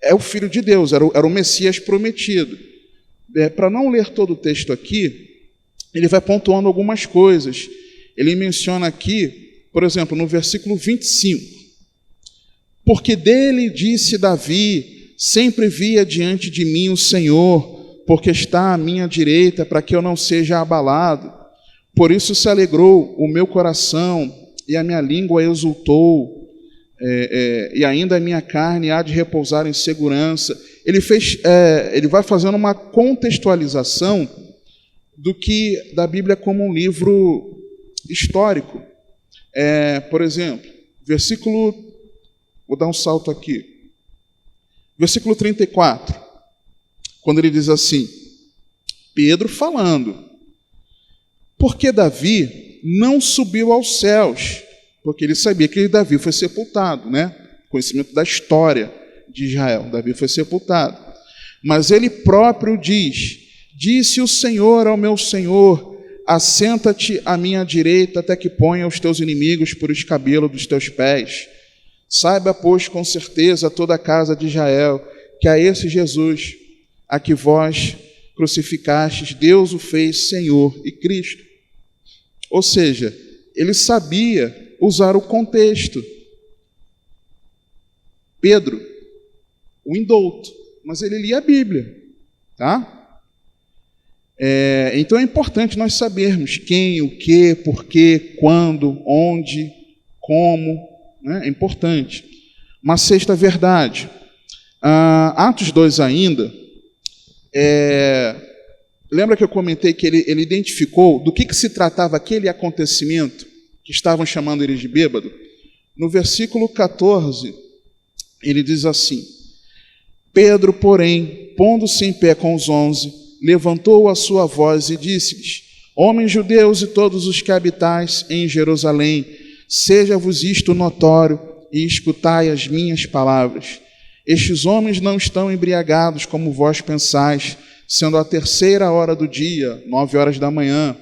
é o Filho de Deus, era o Messias prometido. Para não ler todo o texto aqui, ele vai pontuando algumas coisas. Ele menciona aqui, por exemplo, no versículo 25, porque dele disse Davi, sempre via diante de mim o Senhor, porque está à minha direita, para que eu não seja abalado. Por isso se alegrou o meu coração, e a minha língua exultou, e ainda a minha carne há de repousar em segurança. Ele vai fazendo uma contextualização da Bíblia como um livro histórico. Por exemplo, vou dar um salto aqui, versículo 34, quando ele diz assim, Pedro falando, porque Davi não subiu aos céus, porque ele sabia que Davi foi sepultado, né? Conhecimento da história de Israel, Davi foi sepultado. Mas ele próprio diz, disse o Senhor ao meu Senhor, assenta-te à minha direita até que ponha os teus inimigos por escabelo dos teus pés. Saiba, pois, com certeza toda a casa de Israel, que a esse Jesus, a que vós crucificastes, Deus o fez Senhor e Cristo. Ou seja, ele sabia usar o contexto. Pedro, o indouto, mas ele lia a Bíblia, tá? Então é importante nós sabermos quem, o que, porquê, quando, onde, como, né? É importante. Uma sexta verdade, Atos 2 ainda, lembra que eu comentei que ele identificou do que se tratava aquele acontecimento que estavam chamando eles de bêbado? No versículo 14, ele diz assim, Pedro, porém, pondo-se em pé com os 11, levantou a sua voz e disse-lhes, homens judeus e todos os que habitais em Jerusalém, seja-vos isto notório e escutai as minhas palavras. Estes homens não estão embriagados como vós pensais, sendo a 3ª hora do dia, 9 horas da manhã.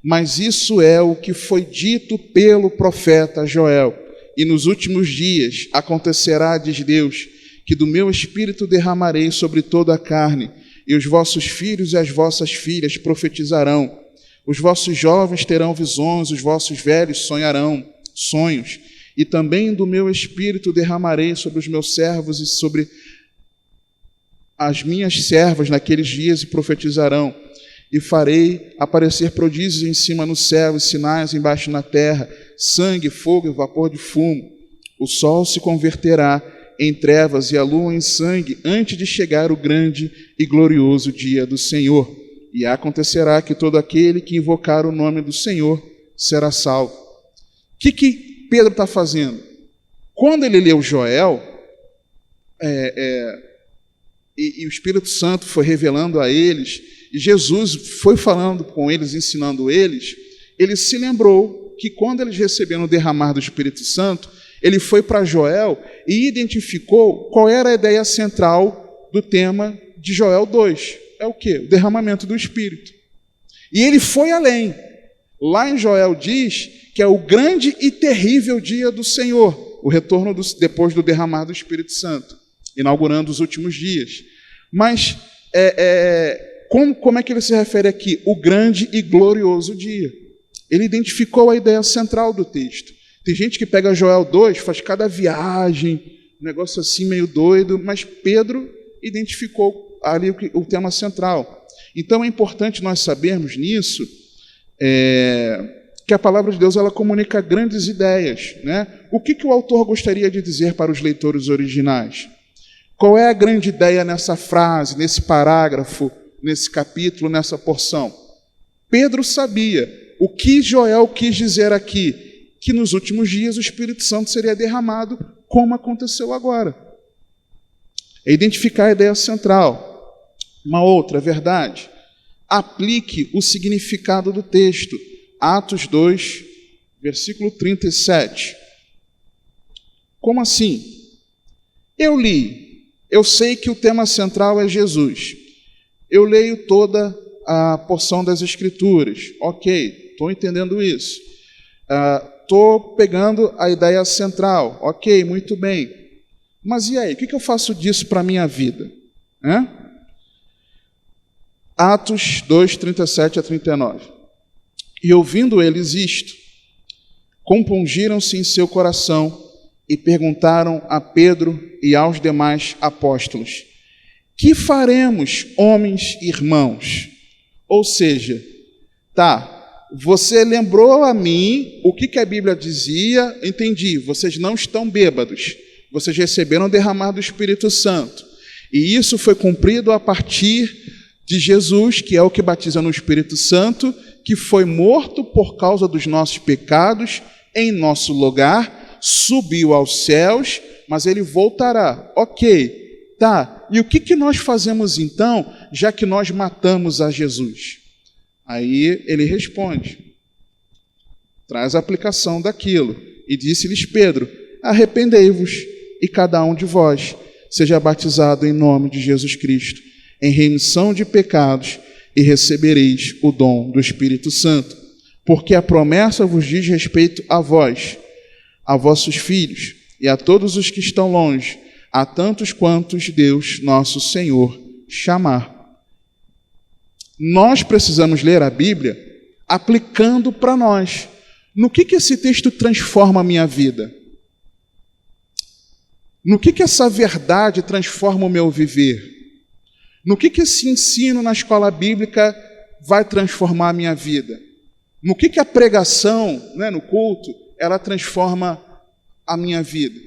Mas isso é o que foi dito pelo profeta Joel. E nos últimos dias acontecerá, diz Deus, que do meu espírito derramarei sobre toda a carne, e os vossos filhos e as vossas filhas profetizarão. Os vossos jovens terão visões, os vossos velhos sonharão sonhos. E também do meu espírito derramarei sobre os meus servos e sobre as minhas servas naqueles dias e profetizarão. E farei aparecer prodígios em cima no céu e sinais embaixo na terra, sangue, fogo e vapor de fumo. O sol se converterá em trevas e a lua em sangue, antes de chegar o grande e glorioso dia do Senhor. e acontecerá que todo aquele que invocar o nome do Senhor será salvo. O que Pedro está fazendo? Quando ele leu Joel, e o Espírito Santo foi revelando a eles, e Jesus foi falando com eles, ensinando eles, ele se lembrou que quando eles receberam o derramar do Espírito Santo, ele foi para Joel e identificou qual era a ideia central do tema de Joel 2. É o quê? O derramamento do Espírito. E ele foi além. Lá em Joel diz que é o grande e terrível dia do Senhor, o retorno depois do derramar do Espírito Santo, inaugurando os últimos dias. Mas como é que ele se refere aqui? O grande e glorioso dia. Ele identificou a ideia central do texto. Tem gente que pega Joel 2, faz cada viagem, um negócio assim meio doido, mas Pedro identificou ali o tema central. Então é importante nós sabermos nisso, que a palavra de Deus ela comunica grandes ideias, né? O que o autor gostaria de dizer para os leitores originais? Qual é a grande ideia nessa frase, nesse parágrafo, nesse capítulo, nessa porção? Pedro sabia o que Joel quis dizer aqui, que nos últimos dias o Espírito Santo seria derramado, como aconteceu agora. É identificar a ideia central. Uma outra verdade, aplique o significado do texto. Atos 2, versículo 37. Como assim? Eu li, eu sei que o tema central é Jesus. Eu leio toda a porção das Escrituras. Ok, estou entendendo isso. Estou pegando a ideia central. Ok, muito bem. Mas e aí? O que eu faço disso para a minha vida? Atos 2, 37 a 39. E ouvindo eles isto, compungiram-se em seu coração e perguntaram a Pedro e aos demais apóstolos: que faremos, homens e irmãos? Ou seja, você lembrou a mim o que a Bíblia dizia, entendi, vocês não estão bêbados, vocês receberam o derramar do Espírito Santo. E isso foi cumprido a partir de Jesus, que é o que batiza no Espírito Santo, que foi morto por causa dos nossos pecados em nosso lugar, subiu aos céus, mas ele voltará. Ok, e o que nós fazemos então, já que nós matamos a Jesus? Aí ele responde, traz a aplicação daquilo, e disse-lhes Pedro: arrependei-vos, e cada um de vós seja batizado em nome de Jesus Cristo, em remissão de pecados, e recebereis o dom do Espírito Santo, porque a promessa vos diz respeito a vós, a vossos filhos, e a todos os que estão longe, a tantos quantos Deus, nosso Senhor, chamar. Nós precisamos ler a Bíblia aplicando para nós. No que esse texto transforma a minha vida? No que essa verdade transforma o meu viver? No que esse ensino na escola bíblica vai transformar a minha vida? No que a pregação, no culto, ela transforma a minha vida?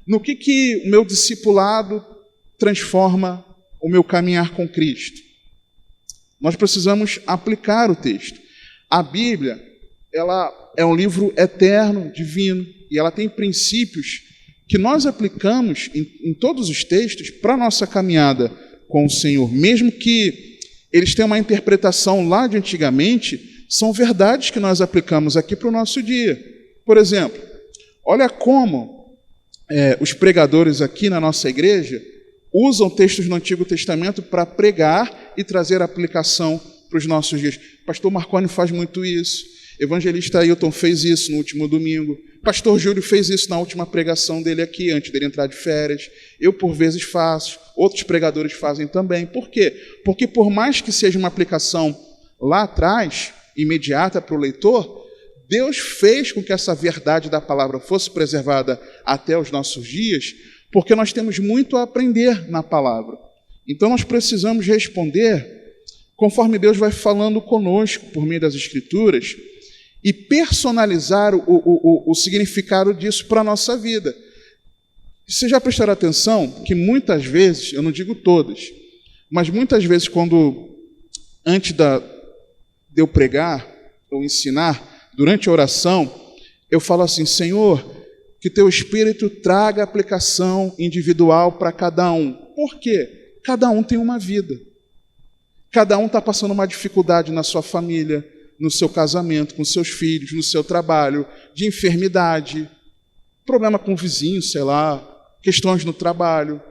No que o meu discipulado transforma o meu caminhar com Cristo? Nós precisamos aplicar o texto. A Bíblia, ela é um livro eterno, divino, e ela tem princípios que nós aplicamos em todos os textos para a nossa caminhada com o Senhor. Mesmo que eles tenham uma interpretação lá de antigamente, são verdades que nós aplicamos aqui para o nosso dia. Por exemplo, olha como os pregadores aqui na nossa igreja usam textos do Antigo Testamento para pregar e trazer aplicação para os nossos dias. Pastor Marconi faz muito isso. Evangelista Ailton fez isso no último domingo. Pastor Júlio fez isso na última pregação dele aqui, antes dele entrar de férias. Eu, por vezes, faço. Outros pregadores fazem também. Por quê? Porque por mais que seja uma aplicação lá atrás, imediata para o leitor, Deus fez com que essa verdade da palavra fosse preservada até os nossos dias, porque nós temos muito a aprender na palavra. Então nós precisamos responder conforme Deus vai falando conosco por meio das Escrituras e personalizar o significado disso para a nossa vida. Vocês já prestaram atenção que muitas vezes, eu não digo todas, mas muitas vezes quando antes de eu pregar ou ensinar, durante a oração, eu falo assim: Senhor, que teu Espírito traga aplicação individual para cada um. Por quê? Cada um tem uma vida. Cada um está passando uma dificuldade na sua família, no seu casamento, com seus filhos, no seu trabalho, de enfermidade, problema com o vizinho, sei lá, questões no trabalho,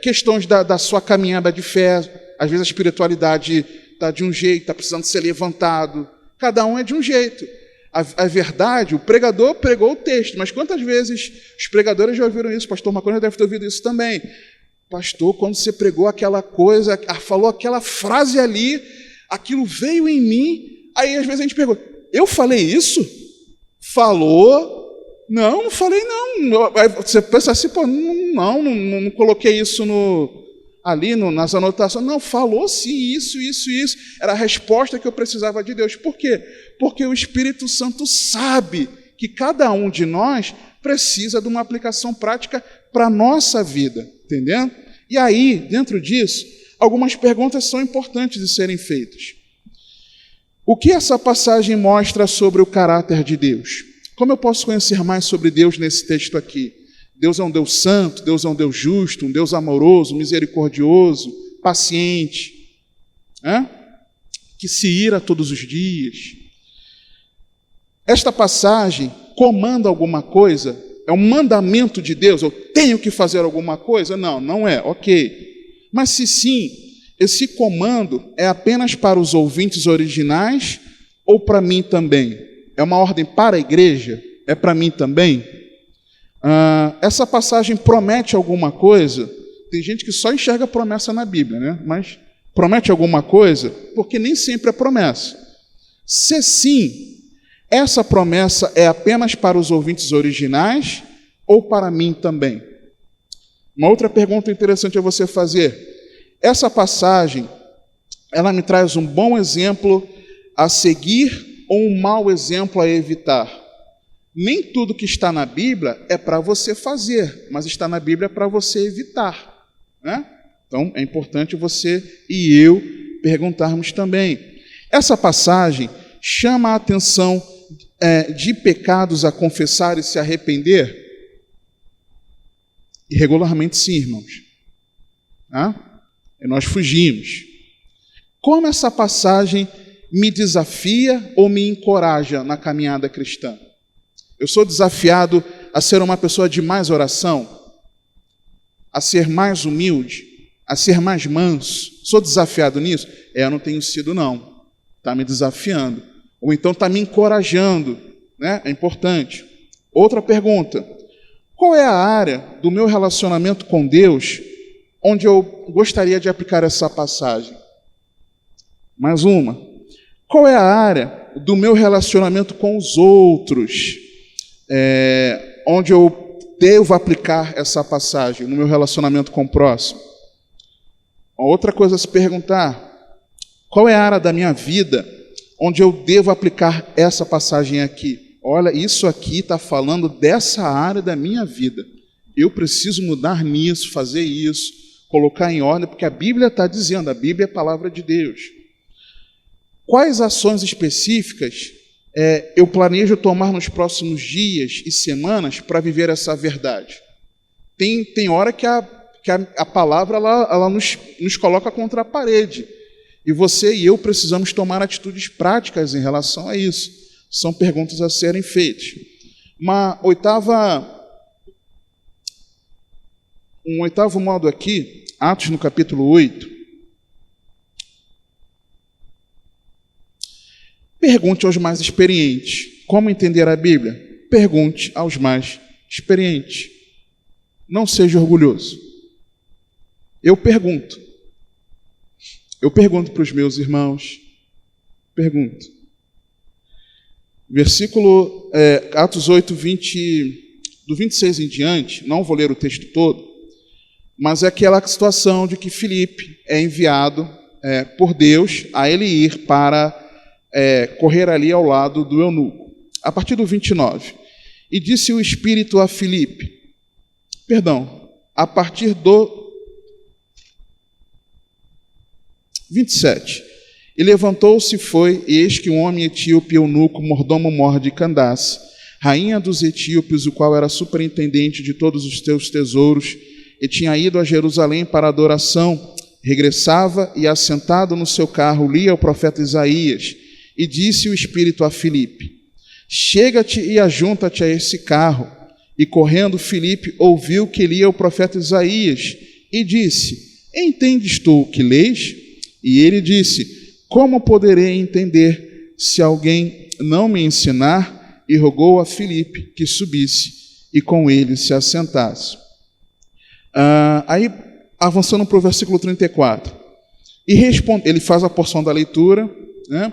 questões da sua caminhada de fé. Às vezes a espiritualidade está de um jeito, está precisando ser levantado. Cada um é de um jeito. A verdade, o pregador pregou o texto, mas quantas vezes os pregadores já ouviram isso? Pastor Marconi já deve ter ouvido isso também. Pastor, quando você pregou aquela coisa, falou aquela frase ali, aquilo veio em mim. Aí às vezes a gente pergunta: eu falei isso? Falou? Não, não falei não. Aí você pensa assim: pô, não coloquei isso nas anotações. Não, falou sim, isso. Era a resposta que eu precisava de Deus. Por quê? Porque o Espírito Santo sabe que cada um de nós precisa de uma aplicação prática para a nossa vida, entendendo? E aí, dentro disso, algumas perguntas são importantes de serem feitas. O que essa passagem mostra sobre o caráter de Deus? Como eu posso conhecer mais sobre Deus nesse texto aqui? Deus é um Deus santo, Deus é um Deus justo, um Deus amoroso, misericordioso, paciente, que se ira todos os dias. Esta passagem comanda alguma coisa? É um mandamento de Deus? Eu tenho que fazer alguma coisa? Não, não é, ok. Mas se sim, esse comando é apenas para os ouvintes originais ou para mim também? É uma ordem para a igreja? É para mim também? Essa passagem promete alguma coisa? Tem gente que só enxerga promessa na Bíblia, né? Mas promete alguma coisa? Porque nem sempre é promessa. Se sim, essa promessa é apenas para os ouvintes originais ou para mim também? Uma outra pergunta interessante a você fazer: essa passagem, ela me traz um bom exemplo a seguir ou um mau exemplo a evitar? Nem tudo que está na Bíblia é para você fazer, mas está na Bíblia para você evitar, né? Então, é importante você e eu perguntarmos também. Essa passagem chama a atenção de pecados a confessar e se arrepender? E regularmente sim, irmãos. E nós fugimos. Como essa passagem me desafia ou me encoraja na caminhada cristã? Eu sou desafiado a ser uma pessoa de mais oração, a ser mais humilde, a ser mais manso. Sou desafiado nisso? Eu não tenho sido, não. Está me desafiando. Ou então está me encorajando, né? É importante. Outra pergunta: qual é a área do meu relacionamento com Deus onde eu gostaria de aplicar essa passagem? Mais uma: qual é a área do meu relacionamento com os outros onde eu devo aplicar essa passagem no meu relacionamento com o próximo? Outra coisa a se perguntar: qual é a área da minha vida onde eu devo aplicar essa passagem aqui? Olha, isso aqui está falando dessa área da minha vida. Eu preciso mudar nisso, fazer isso, colocar em ordem, porque a Bíblia está dizendo, a Bíblia é a palavra de Deus. Quais ações específicas eu planejo tomar nos próximos dias e semanas para viver essa verdade? Tem hora que a palavra ela nos coloca contra a parede. E você e eu precisamos tomar atitudes práticas em relação a isso. São perguntas a serem feitas. Um oitavo modo aqui, Atos no capítulo 8. Pergunte aos mais experientes. Como entender a Bíblia? Pergunte aos mais experientes. Não seja orgulhoso. Eu pergunto para os meus irmãos. Pergunto. Versículo Atos 8, do 26 em diante, não vou ler o texto todo, mas é aquela situação de que Filipe é enviado por Deus a ele ir para correr ali ao lado do eunuco. A partir do 29. E disse o Espírito a Filipe, a partir do 27. E levantou-se e foi, e eis que um homem etíope, eunuco, mordomo-mor de Candace, rainha dos etíopes, o qual era superintendente de todos os teus tesouros, e tinha ido a Jerusalém para adoração, regressava e, assentado no seu carro, lia o profeta Isaías, e disse o Espírito a Filipe: chega-te e ajunta-te a esse carro. E correndo Filipe ouviu que lia o profeta Isaías, e disse: entendes tu o que lês? E ele disse: como poderei entender se alguém não me ensinar? E rogou a Filipe que subisse e com ele se assentasse. Aí, avançando para o versículo 34. Ele faz a porção da leitura, né?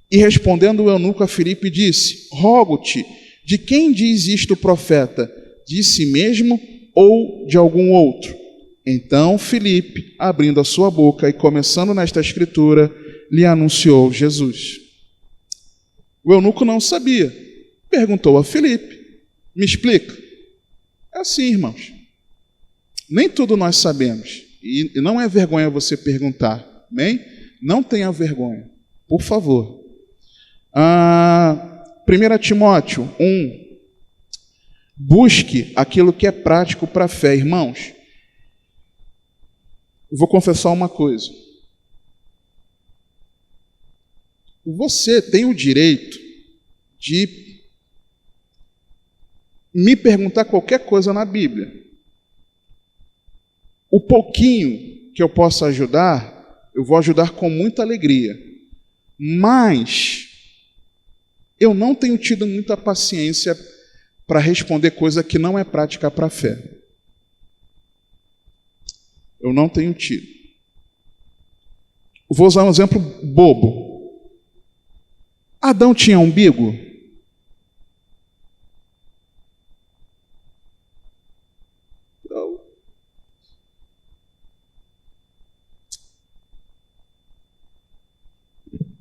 E respondendo o eunuco a Filipe, disse: rogo-te, de quem diz isto o profeta? De si mesmo ou de algum outro? Então Filipe, abrindo a sua boca e começando nesta escritura, lhe anunciou Jesus. O eunuco não sabia. Perguntou a Filipe: me explica. É assim, irmãos. Nem tudo nós sabemos. E não é vergonha você perguntar. Amém? Não tenha vergonha. Por favor. 1 Timóteo 1. Busque aquilo que é prático para a fé. Irmãos, eu vou confessar uma coisa. Você tem o direito de me perguntar qualquer coisa na Bíblia. O pouquinho que eu possa ajudar, eu vou ajudar com muita alegria. Mas eu não tenho tido muita paciência para responder coisa que não é prática para a fé. Eu não tenho tido. Vou usar um exemplo bobo. Adão tinha umbigo?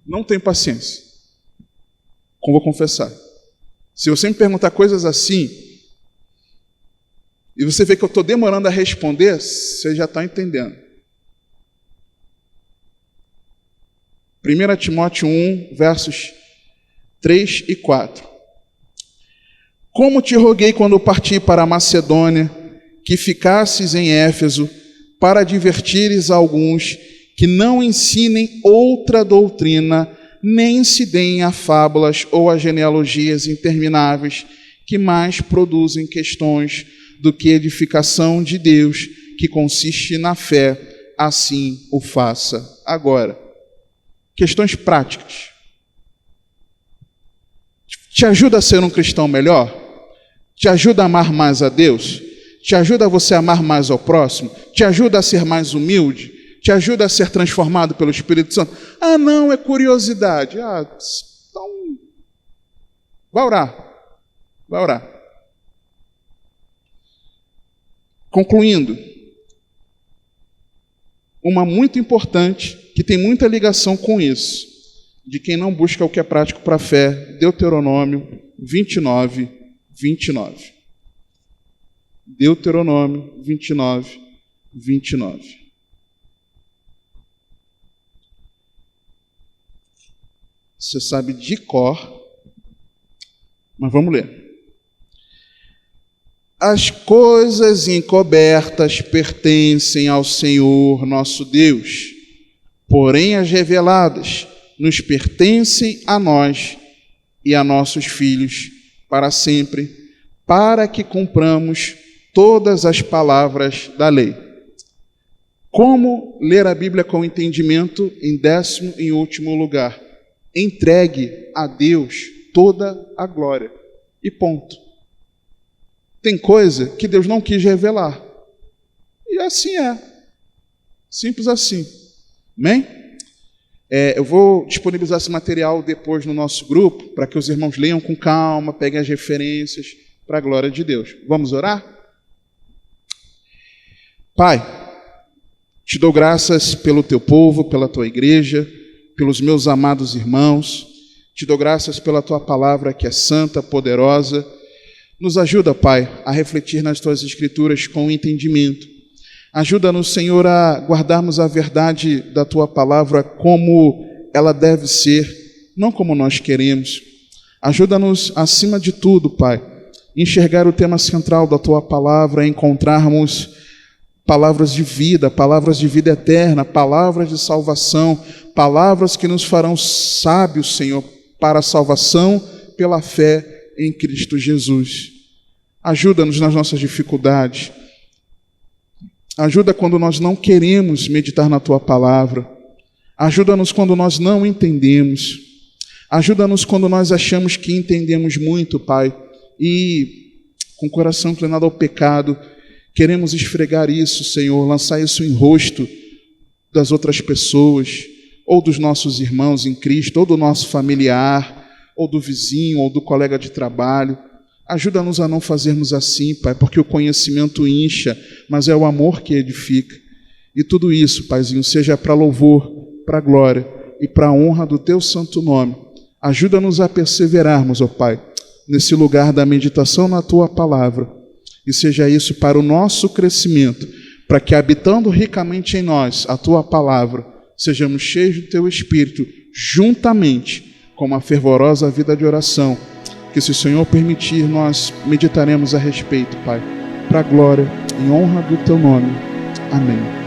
Não tenho paciência. Como vou confessar. Se você me perguntar coisas assim, e você vê que eu estou demorando a responder, você já está entendendo. 1 Timóteo 1, versos 3 e 4. Como te roguei quando parti para a Macedônia, que ficasses em Éfeso, para advertires alguns que não ensinem outra doutrina, nem se deem a fábulas ou a genealogias intermináveis, que mais produzem questões do que edificação de Deus, que consiste na fé, assim o faça agora. Questões práticas. Te ajuda a ser um cristão melhor? Te ajuda a amar mais a Deus? Te ajuda a você amar mais ao próximo? Te ajuda a ser mais humilde? Te ajuda a ser transformado pelo Espírito Santo? Ah, não, é curiosidade. Então, vai orar. Vai orar. Concluindo, uma muito importante, que tem muita ligação com isso, de quem não busca o que é prático para a fé, Deuteronômio 29, 29. Deuteronômio 29, 29. Você sabe de cor, mas vamos ler. As coisas encobertas pertencem ao Senhor nosso Deus, porém as reveladas nos pertencem a nós e a nossos filhos para sempre, para que cumpramos todas as palavras da lei. Como ler a Bíblia com entendimento? Em 10º e último lugar, entregue a Deus toda a glória. E ponto. Tem coisa que Deus não quis revelar. E assim é. Simples assim. Amém? Eu vou disponibilizar esse material depois no nosso grupo, para que os irmãos leiam com calma, peguem as referências, para a glória de Deus. Vamos orar? Pai, te dou graças pelo teu povo, pela tua igreja, pelos meus amados irmãos. Te dou graças pela tua palavra que é santa, poderosa. Nos ajuda, Pai, a refletir nas tuas escrituras com entendimento. Ajuda-nos, Senhor, a guardarmos a verdade da tua palavra como ela deve ser, não como nós queremos. Ajuda-nos, acima de tudo, Pai, enxergar o tema central da Tua palavra, encontrarmos palavras de vida eterna, palavras de salvação, palavras que nos farão sábios, Senhor, para a salvação pela fé em Cristo Jesus. Ajuda-nos nas nossas dificuldades. Ajuda quando nós não queremos meditar na Tua palavra. Ajuda-nos quando nós não entendemos. Ajuda-nos quando nós achamos que entendemos muito, Pai, e com o coração inclinado ao pecado, queremos esfregar isso, Senhor, lançar isso em rosto das outras pessoas, ou dos nossos irmãos em Cristo, ou do nosso familiar, ou do vizinho, ou do colega de trabalho. Ajuda-nos a não fazermos assim, Pai, porque o conhecimento incha, mas é o amor que edifica. E tudo isso, Paizinho, seja para louvor, para glória e para a honra do Teu santo nome. Ajuda-nos a perseverarmos, ó Pai, nesse lugar da meditação na Tua palavra. E seja isso para o nosso crescimento, para que, habitando ricamente em nós a Tua palavra, sejamos cheios do Teu Espírito, juntamente com uma fervorosa vida de oração, que, se o Senhor permitir, nós meditaremos a respeito, Pai, para a glória e honra do Teu nome. Amém.